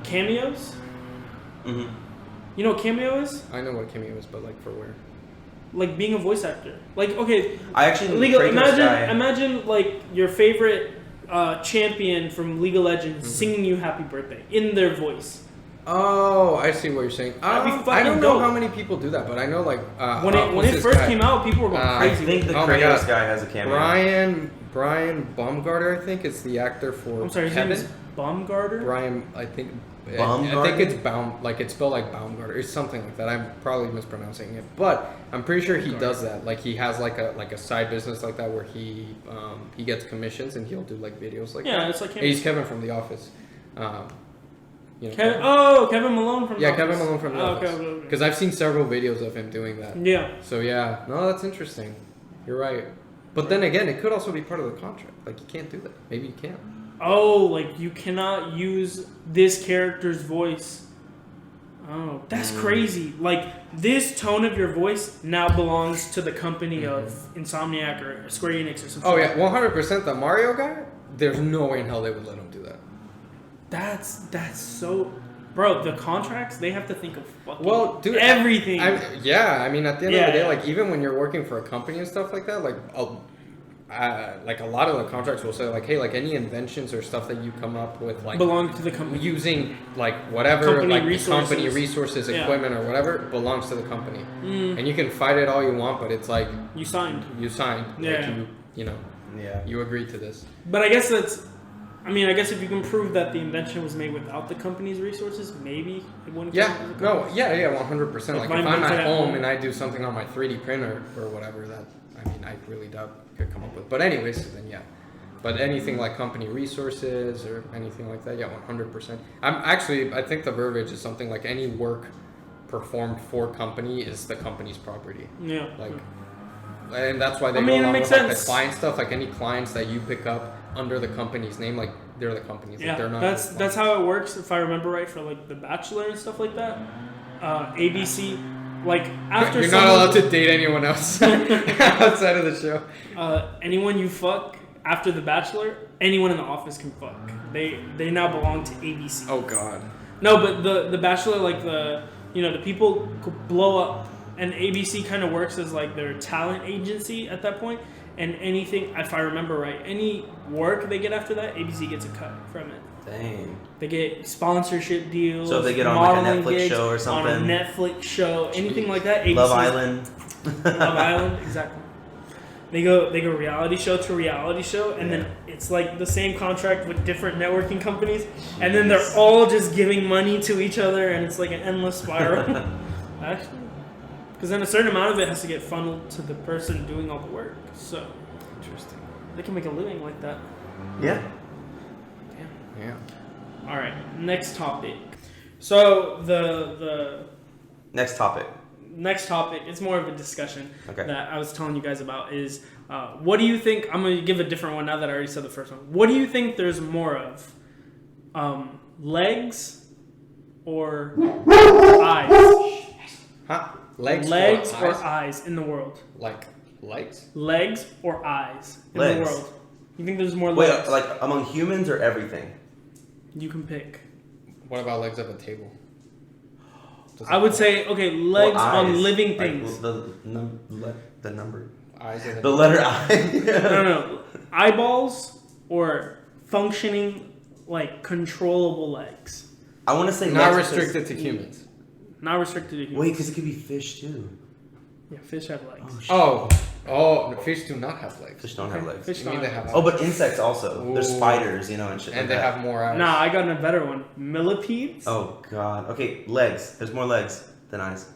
cameos. Mm-hmm. You know what cameo is? I know what Cameo is, but like for where? Like being a voice actor. Like, okay, I actually League of, Kratos guy- imagine like your favorite champion from League of Legends singing you happy birthday in their voice. Oh, I see what you're saying. That'd be I fucking don't know dope. how many people do that, but I know like When what's it this first guy? came out, people were going I I crazy. think the Oh my Kratos God. guy has a cameo. Brian Baumgartner, I think, is the actor for I'm sorry, his Kevin. name is Baumgartner. Brian, I think. I Baumgartner? think it's like it's spelled like Baumgartner. It's something like that. I'm probably mispronouncing it, but I'm pretty sure he does that. Like he has like a side business like that where he gets commissions and he'll do like videos like that. Yeah, it's like him. He's Kevin from The Office. Kevin Malone from The Yeah, Kevin Office. Malone from The Oh, Office. okay. Because I've seen several videos of him doing that. Yeah. So yeah, no, that's interesting. You're right. But then again, it could also be part of the contract. Like you can't do that. Maybe you can. Oh, like you cannot use this character's voice. Oh, that's crazy. Like this tone of your voice now belongs to the company of Insomniac or Square Enix or something. Oh yeah, 100%. The Mario guy. There's no way in hell they would let him do that. That's so, bro. The contracts, they have to think of fucking Dude, everything. I mean, at the end of the day, Yeah. like even when you're working for a company and stuff like that, like a lot of the contracts will say like, hey, like any inventions or stuff that you come up with, like belong to the company. using like whatever, Company like resources. company resources, Yeah. equipment or whatever belongs to the company, and you can fight it all you want, but it's like You signed. you signed, Yeah. like you know, Yeah. you agreed to this. But I guess that's I mean, I guess if you can prove that the invention was made without the company's resources, maybe it wouldn't. Yeah, no, 100%. Like, If if I I'm make it at at home home. and I do something on my 3D printer or whatever, that, I mean, I really doubt I could come up with. But anyways, then yeah. But anything like company resources or anything like that, yeah, 100%. I think the verbiage is something like any work performed for company is the company's property. Yeah. Like, and that's why they I go mean, it along makes with like, the sense. client stuff. Like any clients that you pick up under the company's name, like they're the company's. Like, Yeah, they're not. that's how it works. If I remember right, for like The Bachelor and stuff like that, ABC, like after You're not allowed to date anyone else outside of the show. Anyone you fuck after The Bachelor, anyone in the office can fuck. They now belong to ABC. Oh God. No, but the Bachelor, like the people could blow up, and ABC kind of works as like their talent agency at that point. And anything, if I remember right, any work they get after that, ABC gets a cut from it. Dang. They get sponsorship deals. So if they get on like a modeling Netflix gigs, show or something. on a Netflix show, anything like that. ABC, Love Island. Love Island, exactly. They go reality show to reality show, and then it's like the same contract with different networking companies, and then they're all just giving money to each other, and it's like an endless spiral. Actually, because then a certain amount of it has to get funneled to the person doing all the work. So Interesting. they can make a living like that. Yeah. Yeah. All right, next topic. So the Next topic. next topic, it's more of a discussion Okay. that I was telling you guys about is what do you think, I'm going to give a different one now that I already said the first one. What do you think there's more of? Legs or eyes? Huh? Legs or eyes? eyes in the world? Like legs? Legs or eyes in Legs. the world? You think there's more Wait, legs? like among humans or everything? You can pick. What about legs at the table? I would say, okay, legs Or on eyes. living Like, things. the number. eyes and The letter I. No. Eyeballs or functioning, like, controllable legs. I want to say not legs restricted to humans. Not restricted to humans. Wait, because it could be fish too. Yeah, fish have legs. Oh, shit. Oh, fish do not have legs. Fish don't have legs. Fish You mean don't they have have Oh, but insects also. They're Ooh. spiders, and shit and like they that. have more eyes. Nah, I got a better one. Millipedes? Oh god. Okay, legs. There's more legs than eyes.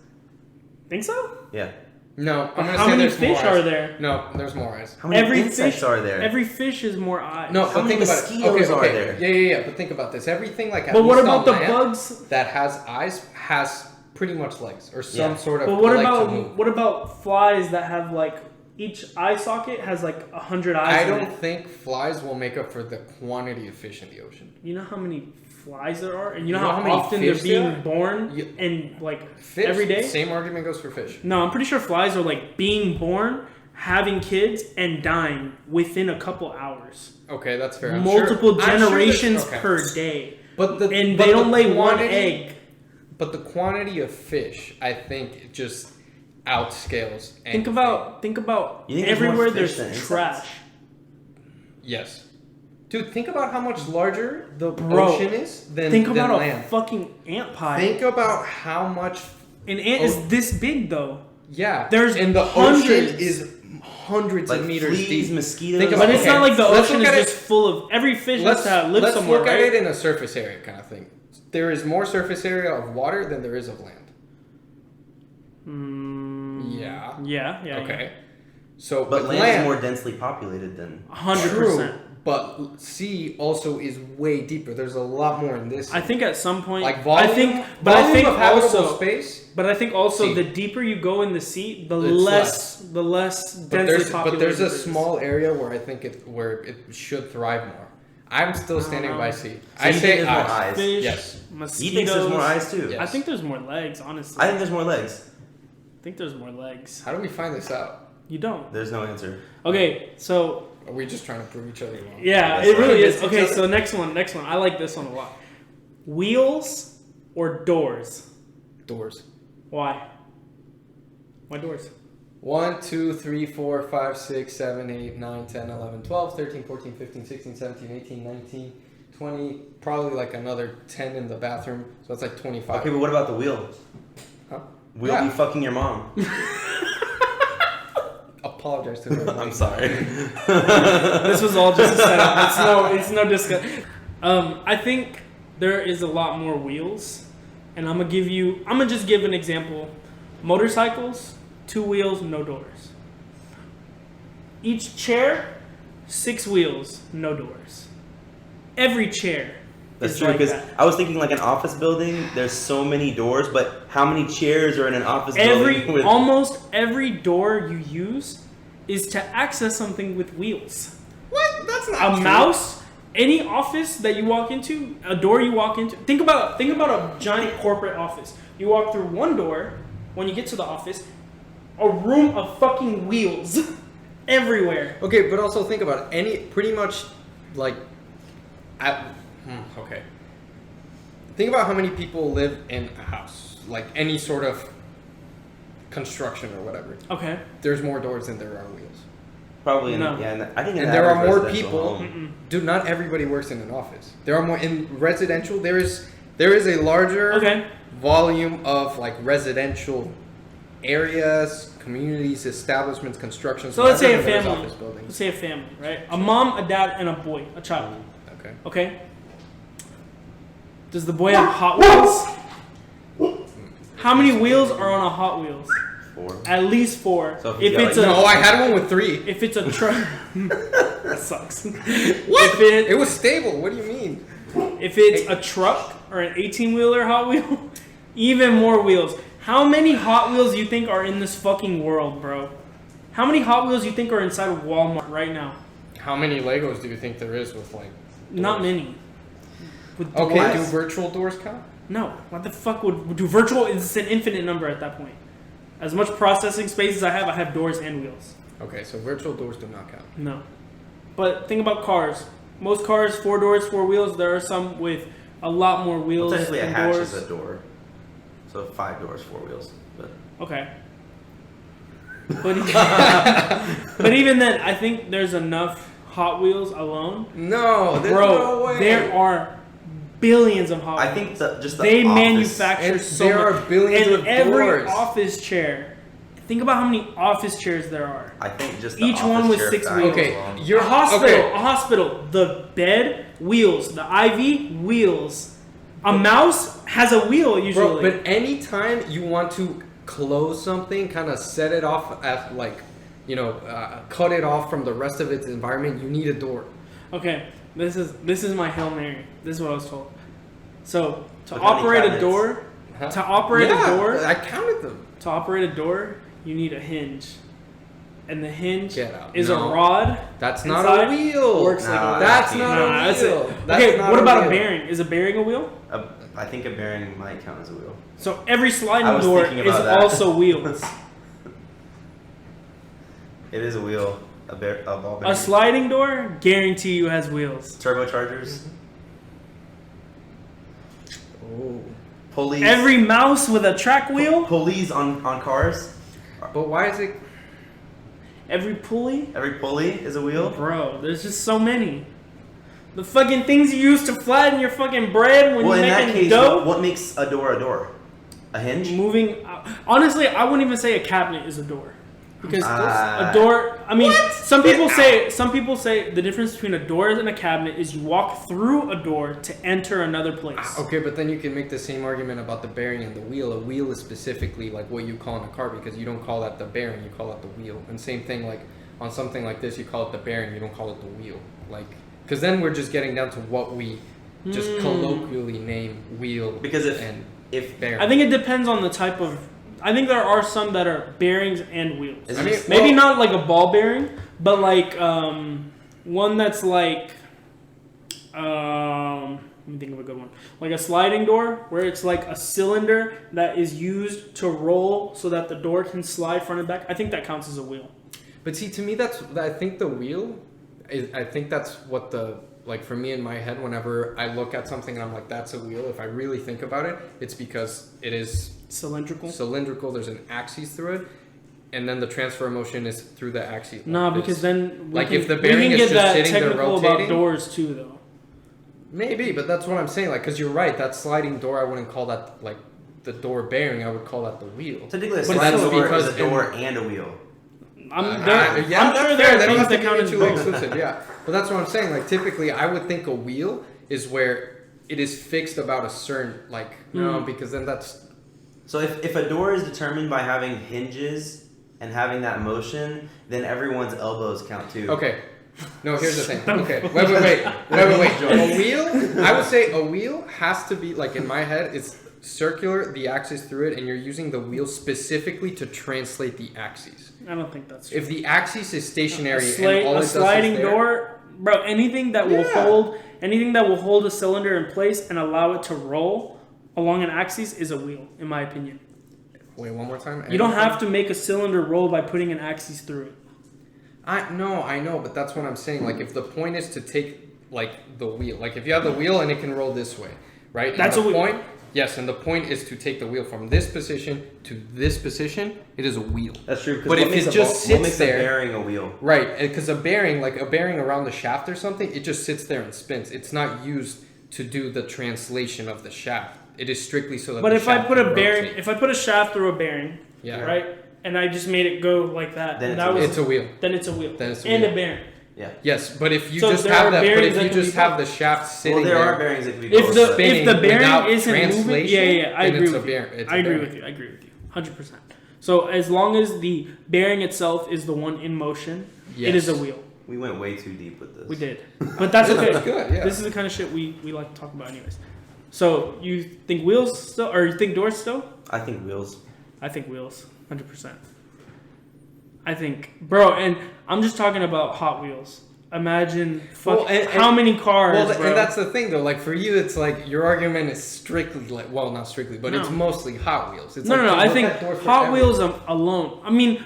Think so? Yeah. No, I'm gonna How say many there's fish more are eyes. there? No, there's more eyes. How many Every insects fish are there? Every fish is more eyes. No, How but many think about it. mosquitoes are Okay. there? Yeah. But think about this. Everything like at But what least about on the land bugs? that has eyes has pretty much legs or some Yeah. sort of. But what leg to move. about flies that have like each eye socket has like 100 eyes? I in don't it? think flies will make up for the quantity of fish in the ocean. You know how many flies there are, and you know, You know how how many often they're fish there being are? born Yeah. and like Fish, every day. Same argument goes for fish. No, I'm pretty sure flies are like being born, having kids, and dying within a couple hours. Okay, that's fair. I'm Multiple sure- I'm sure generations that- okay. per day. But And but they don't the lay one quantity- egg. But the quantity of fish, I think, just outscales. Think anything. about You think there's more everywhere fish there's than insects? trash. Yes. Dude, think about how much larger the Bro, ocean is than, Think than about land. a fucking ant pie. Think about how much. An ant is this big though. Yeah. There's and the hundreds. ocean is hundreds Like of meters fleas, deep. mosquitoes. Think But about- it's okay, not like the let's ocean look is at just it- full of every fish has to live let's somewhere, look right? at it in a surface area kind of thing. There is more surface area of water than there is of land. Yeah. Yeah. Okay. So, But land is more densely populated than. 100%. True, but sea also is way deeper. There's a lot more in this. I think at some point, like volume. I think volume of habitable also, space. but I think also Sea. the deeper you go in the sea, the It's less But densely populated. there's a it is. small area where I think it should thrive more. I'm still standing know. by sea. So I you think say there's more eyes. eyes? Fish, Yes. mosquitoes. He thinks there's more eyes too. Yeah. I think there's more legs, honestly. I think there's more legs. I think there's more legs. How do we find this out? You don't. There's no answer. Okay, so Are we just trying to prove each other wrong? yeah, That's it really right. is. Okay, so next one. I like this one a lot. Wheels or doors? Doors. Why? Why doors? 1, 2, 3, 4, 5, 6, 7, 8, 9, 10, 11, 12, 13, 14, 15, 16, 17, 18, 19, 20, probably like another 10 in the bathroom. So that's like 25. Okay, but what about the wheel? Huh? We'll Yeah. be fucking your mom. A apologize to her. I'm sorry. This was all just a setup. It's no discussion. I think there is a lot more wheels, and I'm gonna just give an example. Motorcycles, 2 wheels, no doors. Each chair, 6 wheels, no doors. Every chair. That's is true, like because that. I was thinking like an office building, there's so many doors, but how many chairs are in an office building? With... Almost every door you use is to access something with wheels. What? That's not A true. mouse, any office that you walk into, a door you walk into. Think about a giant corporate office. You walk through one door, when you get to the office, a room of fucking wheels everywhere. Okay, but also think about it. Pretty much, like, okay. Think about how many people live in a house, like any sort of construction or whatever. Okay. There's more doors than there are wheels. Probably, No. I think in And the there are average more residential people. home. Dude, not everybody works in an office. There are more in residential. There is a larger Okay. volume of like residential areas, communities, establishments, constructions. So let's say a rather than there's family. office buildings. Let's say a family, right? A mom, a dad, and a boy, a child. Okay. Okay. Does the boy have Hot Wheels? How many wheels are on a Hot Wheels? 4. At least 4. So if he's if got, it's like- a No, I had one with 3. if it's a truck, that sucks. What? If It was stable. What do you mean? if it's a truck or an 18-wheeler Hot Wheel, even more wheels. How many Hot Wheels do you think are in this fucking world, bro? How many Hot Wheels do you think are inside of Walmart right now? How many Legos do you think there is with like? Not doors? many. With Okay, doors? do virtual doors count? No. What the fuck would do virtual? It's an infinite number at that point. As much processing space as I have doors and wheels. Okay, so virtual doors do not count. No. But think about cars. Most cars, 4 doors, 4 wheels. There are some with a lot more Well, wheels technically, a and hatch doors. is a door. So 5 doors, 4 wheels. But Okay. But even then, I think there's enough Hot Wheels alone. No, there's Bro, no way. there are billions of Hot I Wheels. think just the They office, manufacture and so there much. are billions and of every doors. office chair. Think about how many office chairs there are. I think just the Each one office with chair 6 factor wheels. Okay, alone. you're A hospital, the bed, wheels, the IV, wheels. A mouse has a wheel usually. Bro, but anytime you want to close something, kind of set it off as like, cut it off from the rest of its environment, you need a door. Okay, this is my Hail Mary. This is what I was told. So to But how many operate a cabinets? door, Huh? to operate Yeah, a door, I counted them. to operate a door, you need a hinge, and the hinge Get out. is No. a rod. That's not inside, a wheel. Works like Nah, a That's Nah, not a that's wheel. it. That's Okay, not what about a wheel. bearing? Is a bearing a wheel? I think a bearing might count as a wheel. So every I sliding was door thinking is about that. also wheels. It is a wheel. A ball bearing. A sliding door, guarantee you, has wheels. Turbochargers. Oh. Pulleys. Every mouse with a track wheel, Pulleys on cars. But why is it? every pulley. Every pulley is a wheel. Bro, there's just so many. The fucking things you use to flatten your fucking bread when Well, you're in that making case, dough. what makes a door a door? A hinge? Moving. Honestly, I wouldn't even say a cabinet is a door, because Ah. a door. I mean, What? some people say the difference between a door and a cabinet is you walk through a door to enter another place. Okay, but then you can make the same argument about the bearing and the wheel. A wheel is specifically like what you call in a car, because you don't call that the bearing, you call it the wheel. And same thing, like on something like this, you call it the bearing, you don't call it the wheel. Like, because then we're just getting down to what we just colloquially name wheel. Because if bearing. I think it depends on the type of. I think there are some that are bearings and wheels. Is I it mean, just- Maybe not like a ball bearing, but like one that's like let me think of a good one. Like a sliding door where it's like a cylinder that is used to roll so that the door can slide front and back. I think that counts as a wheel. But see, to me, I think the wheel, I think that's what like for me in my head, whenever I look at something and I'm like, that's a wheel, if I really think about it, it's because it is cylindrical, there's an axis through it, and then the transfer of motion is through the axis. No, like because this. then Like, can, if the bearing we can is get just that sitting there technical about rotating- doors too, though. Maybe, but that's what I'm saying, like, because you're right, that sliding door, I wouldn't call that, like, the door bearing, I would call that the wheel. Technically, a But sliding still, door because is a door and a wheel. I'm that's sure fair. there are They don't things have to that count be as mutually both. exclusive. Yeah, but that's what I'm saying. Like typically, I would think a wheel is where it is fixed about a certain because then that's So if a door is determined by having hinges and having that motion, then everyone's elbows count too. okay. No, here's the thing. Okay, wait. A wheel, I would say a wheel has to be, like in my head, it's circular, the axis through it, and you're using the wheel specifically to translate the axes. I don't think that's true. If the axis is stationary a and all it does sliding is there, door, bro, anything that will hold a cylinder in place and allow it to roll along an axis is a wheel, in my opinion. Wait, one more time. You don't have to make a cylinder roll by putting an axis through it. I know, but that's what I'm saying. Like, if the point is to take, like, the wheel. Like, if you have the wheel and it can roll this way, right? That's and the a wheel. point. Yes, and the point is to take the wheel from this position to this position. It is a wheel. That's true. But if it just what sits makes there, a bearing a wheel? right? Because a bearing around the shaft or something, it just sits there and spins. It's not used to do the translation of the shaft. It is strictly so that. But the if I shaft put a can bearing, rotate. if I put a shaft through a bearing, Yeah. right, and I just made it go like that, Then it's a wheel. Then it's a wheel. Then it's a and wheel. a bearing. Yeah. Yes, but if you So just there have are that, but bearings if that you can just be have the shaft sitting Well, there there, are bearings that can be If both, the but- if the bearing without isn't moving, translation, yeah, I then agree it's a with you. bear- it's a I agree bearing. with you. I agree with you, 100%. So as long as the bearing itself is the one in motion, it is a Yes. wheel. we went way too deep with this. We did, but that's okay. That's good, yeah. This is the kind of shit we like to talk about, anyways. So you think wheels still, or you think doors still? I think wheels. I think wheels, 100%. I think, bro, and I'm just talking about Hot Wheels. Imagine how many cars, well, bro. and that's the thing though. Like for you, it's like your argument is strictly like, well, not strictly, but it's No. mostly Hot Wheels. It's No. like, I look think at doors for Hot everything. Wheels alone. I mean,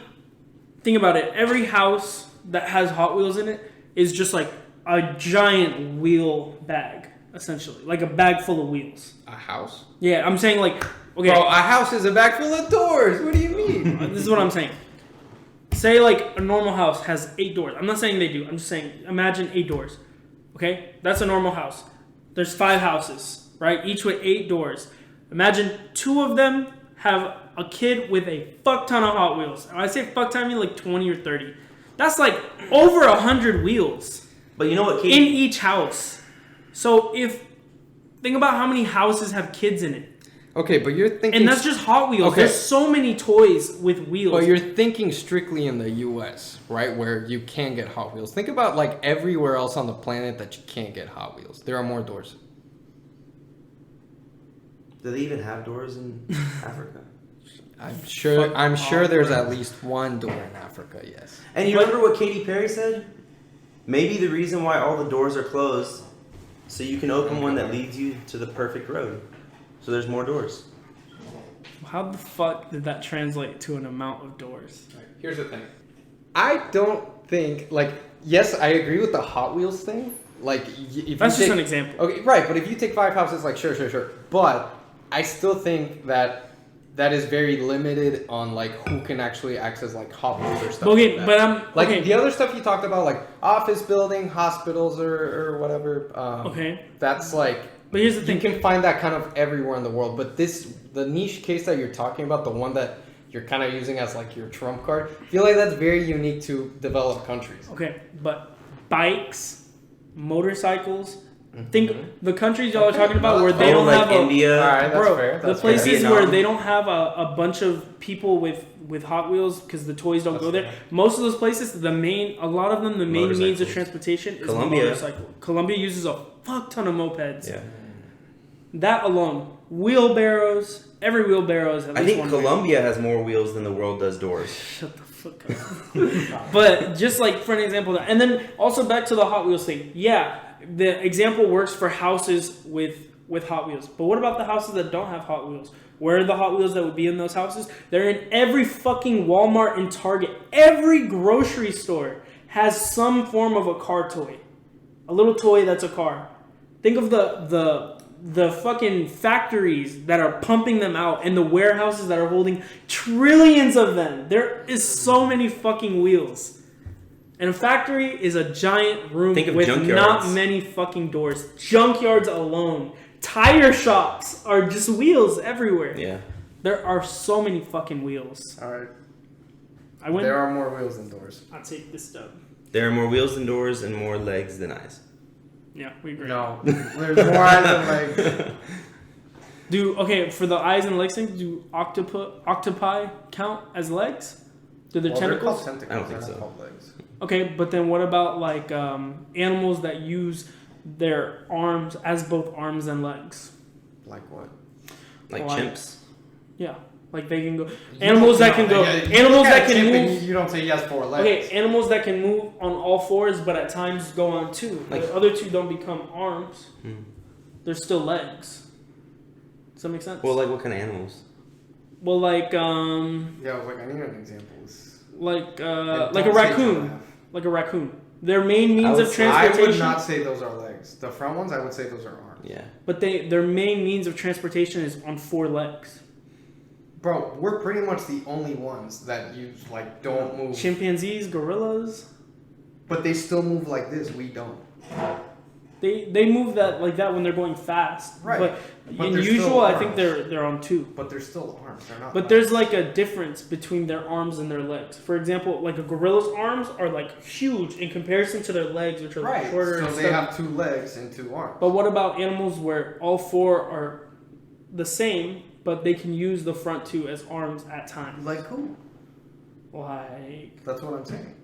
think about it. Every house that has Hot Wheels in it is just like a giant wheel bag, essentially, like a bag full of wheels. A house. Yeah, I'm saying like, okay, Bro, a house is a bag full of doors. What do you mean? this is what I'm saying. Say like a normal house has 8 doors. I'm not saying they do. I'm just saying imagine 8 doors. Okay, that's a normal house. There's 5 houses, right? Each with 8 doors. Imagine 2 of them have a kid with a fuck ton of Hot Wheels. And when I say fuck ton, I mean like 20 or 30. That's like over 100 wheels But you know what, in Katie? each house. So think about how many houses have kids in it. Okay, but you're thinking, And that's just Hot Wheels. Okay. There's so many toys with wheels. but you're thinking strictly in the U.S., right, where you can get Hot Wheels. Think about like everywhere else on the planet that you can't get Hot Wheels. There are more doors. Do they even have doors in Africa? I'm sure there's at least one door in Africa. Yes. And you remember what Katy Perry said? Maybe the reason why all the doors are closed, so you can open one that leads you to the perfect road. So there's more doors. How the fuck did that translate to an amount of doors? Here's the thing. I don't think yes, I agree with the Hot Wheels thing. Like if That's you just take, an example. Okay, right, but if you take 5 houses, like sure. But I still think that is very limited on like who can actually access like Hot Wheels or stuff. Okay, like that. but I'm like okay. the other stuff you talked about, like office building, hospitals, or whatever. Okay. That's like. But here's the You thing. can find that kind of everywhere in the world, but the niche case that you're talking about, the one that you're kind of using as like your trump card, I feel like that's very unique to developed countries. Okay, but bikes, motorcycles. Think the countries y'all are talking about where they don't like have India. All right, that's bro, fair. the That's fair. places Vietnam. where they don't have a bunch of people with Hot Wheels because the toys don't That's go there. fair. Most of those places, a lot of them, the main means of Motorcycles. transportation is Colombia. motorcycle. Colombia uses a fuck ton of mopeds. Yeah. That alone, wheelbarrows. Every wheelbarrow is at I least think one Colombia has more wheels than the world does doors. Shut the fuck up. But just like for an example, and then also back to the Hot Wheels thing. Yeah, the example works for houses with Hot Wheels. But what about the houses that don't have Hot Wheels? Where are the Hot Wheels that would be in those houses? They're in every fucking Walmart and Target. Every grocery store has some form of a car toy. A little toy that's a car. Think of the fucking factories that are pumping them out and the warehouses that are holding trillions of them. There is so many fucking wheels. And a factory is a giant room Think of with junkyards. not many fucking doors. Junkyards alone. Tire shops are just wheels everywhere. Yeah. There are so many fucking wheels. All right. I win. There are more wheels than doors. I'll take this dub. There are more wheels than doors and more legs than eyes. Yeah, we agree. No, there's more eyes than legs. For the eyes and legs thing, do octopi count as legs? Do their tentacles? I don't think so. Called legs. Okay, but then what about like animals that use their arms as both arms and legs? Like what? Like Like- chimps. Yeah, like they can go. Animals that can go. Animals that can move. You don't say he has 4 legs. Okay, animals that can move on all fours, but at times go on 2. Like- The other 2 don't become arms. Hmm. They're still legs. Does that make sense? Well, like what kind of animals? Well, like Yeah, I was like, I need an example. like Don't a say raccoon. giraffe. Like a raccoon. Their main means of I transportation. I would not say those are legs. The front ones, I would say those are arms. Yeah. But their main means of transportation is on 4 legs. Bro, we're pretty much the only ones that don't move. Chimpanzees, gorillas, But they still move like this. We don't. they move that like that when they're going fast. Right. But But in they're usual, still I think arms. they're on 2. But they're still arms. They're not. But there's like a difference between their arms and their legs. For example, like a gorilla's arms are like huge in comparison to their legs, which are like right. shorter. So and they stuff. have 2 legs and 2 arms. But what about animals where all 4 are the same, but they can use the front 2 as arms at times? Like who? Like, That's what I'm saying.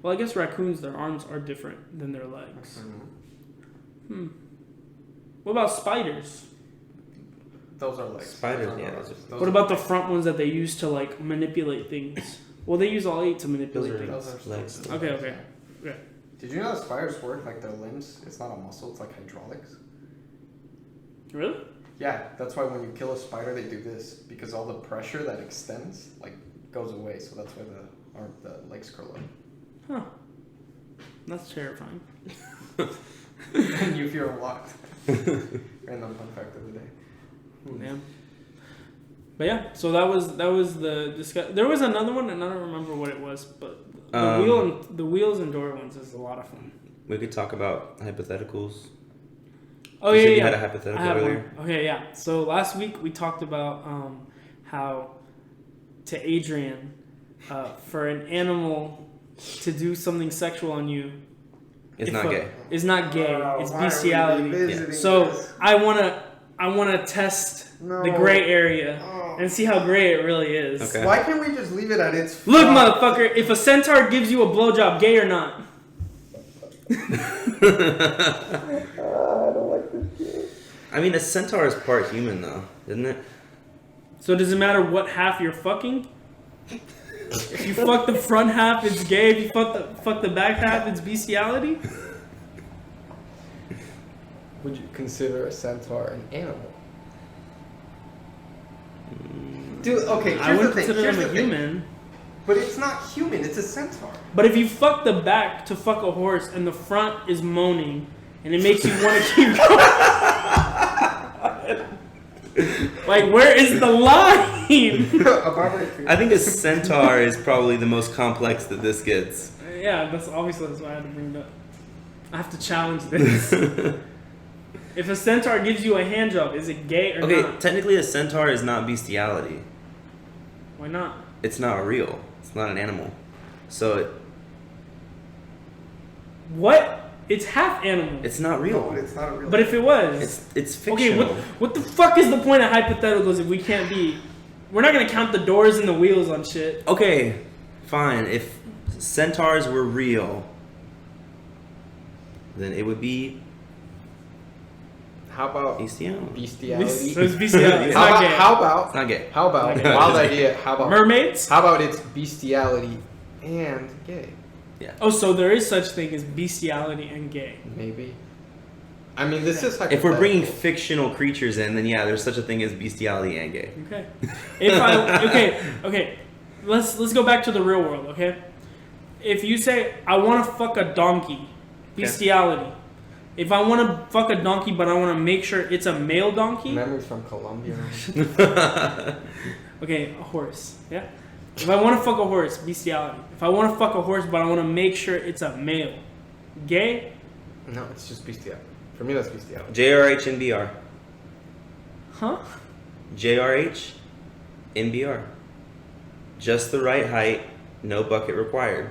well, I guess raccoons, their arms are different than their legs. What about spiders? Those are legs. Spiders, Those are yeah, legs. those are- Those What are- about the front ones that they use to like manipulate things? Well, they use all 8 to manipulate Those are things. Those are legs. still Okay, legs, okay. yeah. Okay. Did you know that spiders work like their limbs? It's not a muscle. It's like hydraulics. Really? Yeah, that's why when you kill a spider, they do this because all the pressure that extends goes away. So that's why the legs curl up. Huh. That's terrifying. And you feel locked. Random fun fact of the day. Yeah. But yeah, so that was the discuss. There was another one, and I don't remember what it was, but the wheels and door ones is a lot of fun. We could talk about hypotheticals. Oh You yeah, said yeah. you had a hypothetical I have earlier. one. Okay, yeah. So last week we talked about how to Adrian, for an animal to do something sexual on you, It's not gay. It's not gay. It's Why are we bestiality. revisiting So this? I wanna test the gray area and see how gray it really is. Okay. Why can't we just leave it at its Look, front? motherfucker, if a centaur gives you a blowjob, gay or not? I mean, a centaur is part human, though, isn't it? So does it matter what half you're fucking? If you fuck the front half, it's gay. If you fuck the back half, it's bestiality. Would you consider a centaur an animal? Dude, okay, I here's the wouldn't thing. consider Here's them the a thing. human. But it's not human. It's a centaur. But if you fuck the back to fuck a horse and the front is moaning and it makes you want to keep going, like where is the line? I think a centaur is probably the most complex that this gets. Yeah, that's why I had to bring it up. I have to challenge this. If a centaur gives you a hand job, is it gay or Okay, not? technically a centaur is not bestiality. Why not? It's not real. It's not an animal. So What? It's half animal. it's not No, real. it's not a real But if it was, It's okay, fictional. what the fuck is the point of hypotheticals if we can't be? We're not gonna count the doors and the wheels on shit. Okay, fine. If centaurs were real, then it would be How about bestiality. bestiality? So it's bestiality. It's How not about, gay. how about It's not gay. How about Not gay. wild idea? How about Mermaids? How about it's bestiality and gay? Oh, so there is such thing as bestiality and gay. Maybe. I mean, this is If we're bringing hypothetical. fictional creatures in, then yeah, there's such a thing as bestiality and gay. Okay. Okay. Let's go back to the real world. Okay. If you say I want to fuck a donkey, bestiality. If I want to fuck a donkey, but I want to make sure it's a male donkey. Memories from Colombia. Okay, a horse. Yeah. If I want to fuck a horse, bestiality. If I want to fuck a horse, but I want to make sure it's a male, gay. No, it's just bestiality. For me, that's bestiality. J.R.H. N.B.R. Huh? J.R.H. N.B.R. Just the right height, no bucket required.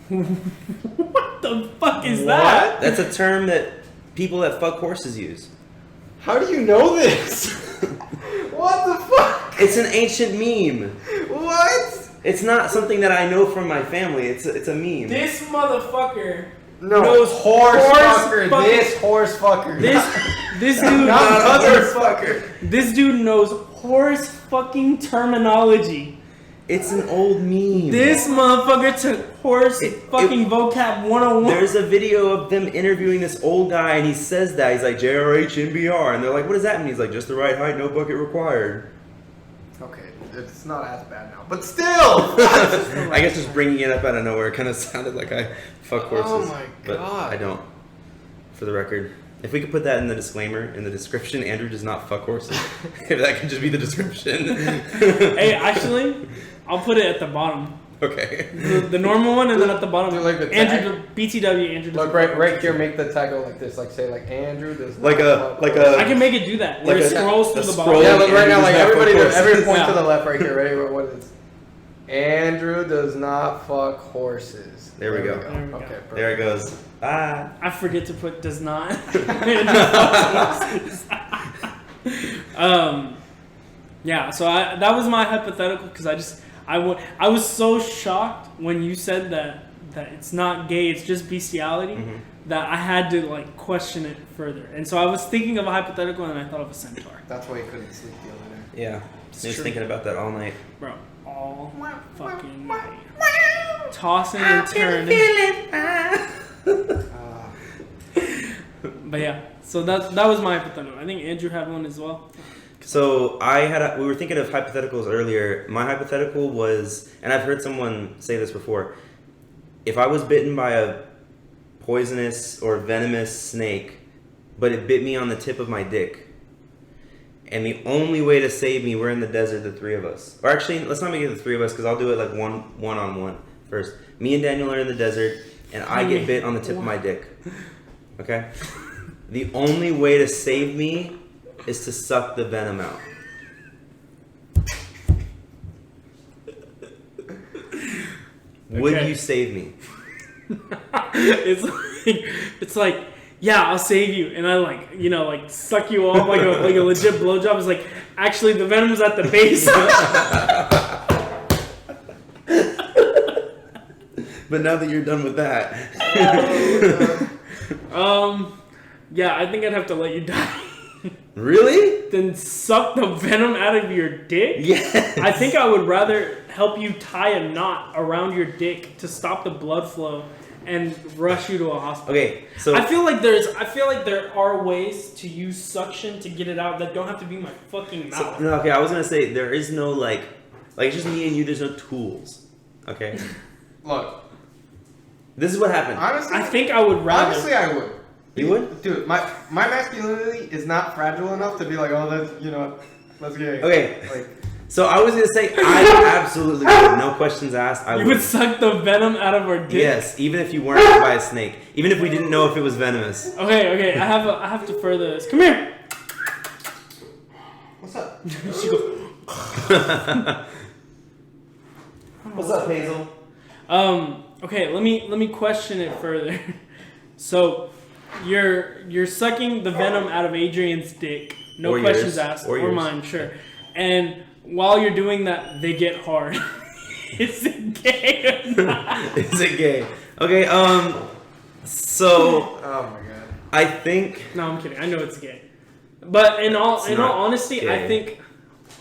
What the fuck is that? That's a term that people that fuck horses use. How do you know this? What the fuck? It's an ancient meme. What? It's not something that I know from my family. It's a meme. This motherfucker No, knows horse fucker. fucking- This horse fucker. This dude not other knows, fucker. this dude knows horse fucking terminology. It's an old meme. This motherfucker took horse fucking vocab 101. There's a video of them interviewing this old guy, and he says that. He's like, J.R.H, N.B.R. And they're like, what does that mean? He's like, just the right height, no bucket required. Okay, it's not as bad now, but still. I guess just bringing it up out of nowhere kind of sounded like I fuck horses. Oh my But God. I don't. For the record. If we could put that in the disclaimer, in the description, Andrew does not fuck horses. If that could just be the description. Hey, actually, I'll put it at the bottom. Okay. The normal one, and then at the bottom, Do like the Andrew, BTW, Andrew. Look right here. Make the tag go like this. Like say like Andrew does. Like not a- fuck I can make it do that. Where Like it a- scrolls a through the scroll. bottom. Yeah, look right now. Andrew Like does not everybody, fuck every horses. point to Yeah. the left right here. Ready? What is? Andrew does not fuck horses. There we go. There we go. Okay. Perfect. There it goes. Ah. I forget to put does not. Yeah, so that was my hypothetical because I was so shocked when you said that it's not gay, it's just bestiality, that I had to like question it further. And so I was thinking of a hypothetical and I thought of a centaur. That's why you couldn't sleep the other day. Yeah. I was thinking about that all night. Bro, all fucking night. Tossing and turning. But yeah, so that was my hypothetical. I think Andrew had one as well. So we were thinking of hypotheticals earlier. My hypothetical was, and I've heard someone say this before, if I was bitten by a poisonous or venomous snake, but it bit me on the tip of my dick, and the only way to save me, we're in the desert, the three of us. Or actually, let's not make it the three of us, because I'll do it like one-on-one first. Me and Daniel are in the desert, and I get bit on the tip of my dick. Okay? The only way to save me is to suck the venom out. Would Okay. you save me? it's like, yeah, I'll save you, and I like suck you off like a legit blowjob. It's like, actually the venom's at the base. But now that you're done with that, yeah, I think I'd have to let you die. really? Then suck the venom out of your dick? Yes. I think I would rather help you tie a knot around your dick to stop the blood flow and rush you to a hospital. Okay, so I feel like there are ways to use suction to get it out that don't have to be my fucking mouth. no, okay, I was gonna say there is no like it's just me and you. There's no tools. Okay, Look, this is what happened. honestly, I think I would rather. honestly, I would. You would? Dude, my masculinity is not fragile enough to be like, oh, let's get it. Okay. Like, So I was gonna say I absolutely would. No questions asked. I You would suck the venom out of our dick. Yes, even if you weren't bit by a snake, even if we didn't know if it was venomous. Okay. I have to further this. Come here. what's up? She goes, What's up, Hazel? Okay, let me question it further. So, you're sucking the venom out of Adrian's dick. No Or questions yours. asked. Or yours. Mine, sure. And while you're doing that, they get hard. Is it gay or not? Is it gay? Okay, so Oh my god. I think No, I'm kidding. I know it's gay. But in all It's all not honesty, I gay. think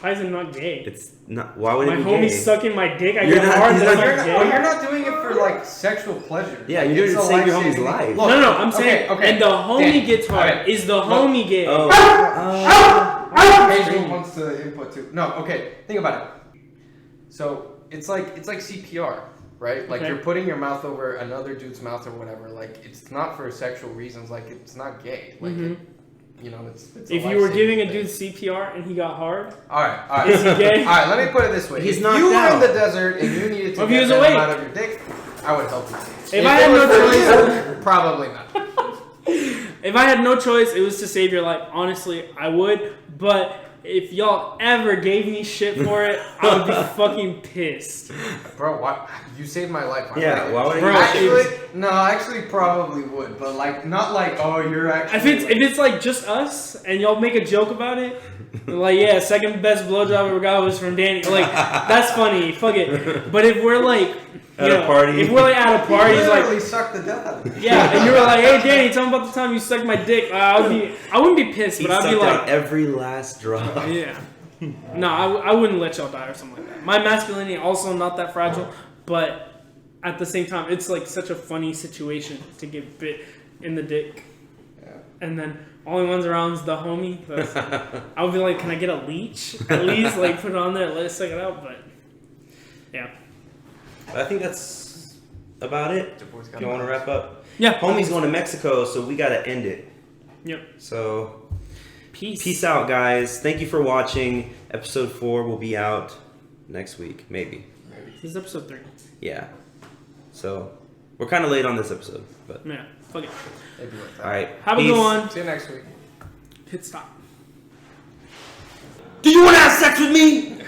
why is it not gay? it's not. Why would My it be homie's gay? sucking my dick. I You're get not- hard. he's That's not- not you're gay. Well, you're not doing it for like sexual pleasure. Yeah, Like, you're doing it it's to a save your life-saving homie's thing. life. Look, No, I'm saying, okay. and the homie Dan, gets hard. alright. Is the Look. homie gay? Hazel wants to input too. No, okay. Think about it. So it's like CPR, right? Like Okay. you're putting your mouth over another dude's mouth or whatever. Like it's not for sexual reasons. Like it's not gay. Like Mhm. it's. If you were giving a dude CPR and he got hard, All right. is he gay? All right. Let me put it this way: He's if knocked you were in out. the desert and you needed to Or if he get was venom awake. out of your dick, I would help you. If I had it was no for choice- you, probably not. if I had no choice, it was to save your life. Honestly, I would. But if y'all ever gave me shit for it, I would be fucking pissed. Bro, why? You saved my life. Yeah, why would I Bro, I actually probably would, but like not like you're actually. If it's like just us and y'all make a joke about it, like second best blowjob I ever got was from Danny. Like that's funny. Fuck it. But if we're like at a party, if we're like at a party, it's like suck the death out of me. Yeah, and you were like, "Hey, Danny, tell me about the time you sucked my dick." I wouldn't be pissed, but I'd be like, every last drop. Yeah. No, I wouldn't let y'all die or something like that. My masculinity also not that fragile, but at the same time, it's like such a funny situation to get bit in the dick, and then only one's around is the homie. I would be like, "Can I get a leech at least? Like put it on there, let it suck it out." But yeah. I think that's about it. You want to wrap up? Yeah. Homie's going to Mexico, so we got to end it. Yep. So, Peace out, guys. Thank you for watching. Episode 4 will be out next week, maybe. This is episode 3. Yeah. So, we're kind of late on this episode, but Yeah. Fuck it. all right. Have a good one. See you next week. Pit stop. Do you want to have sex with me?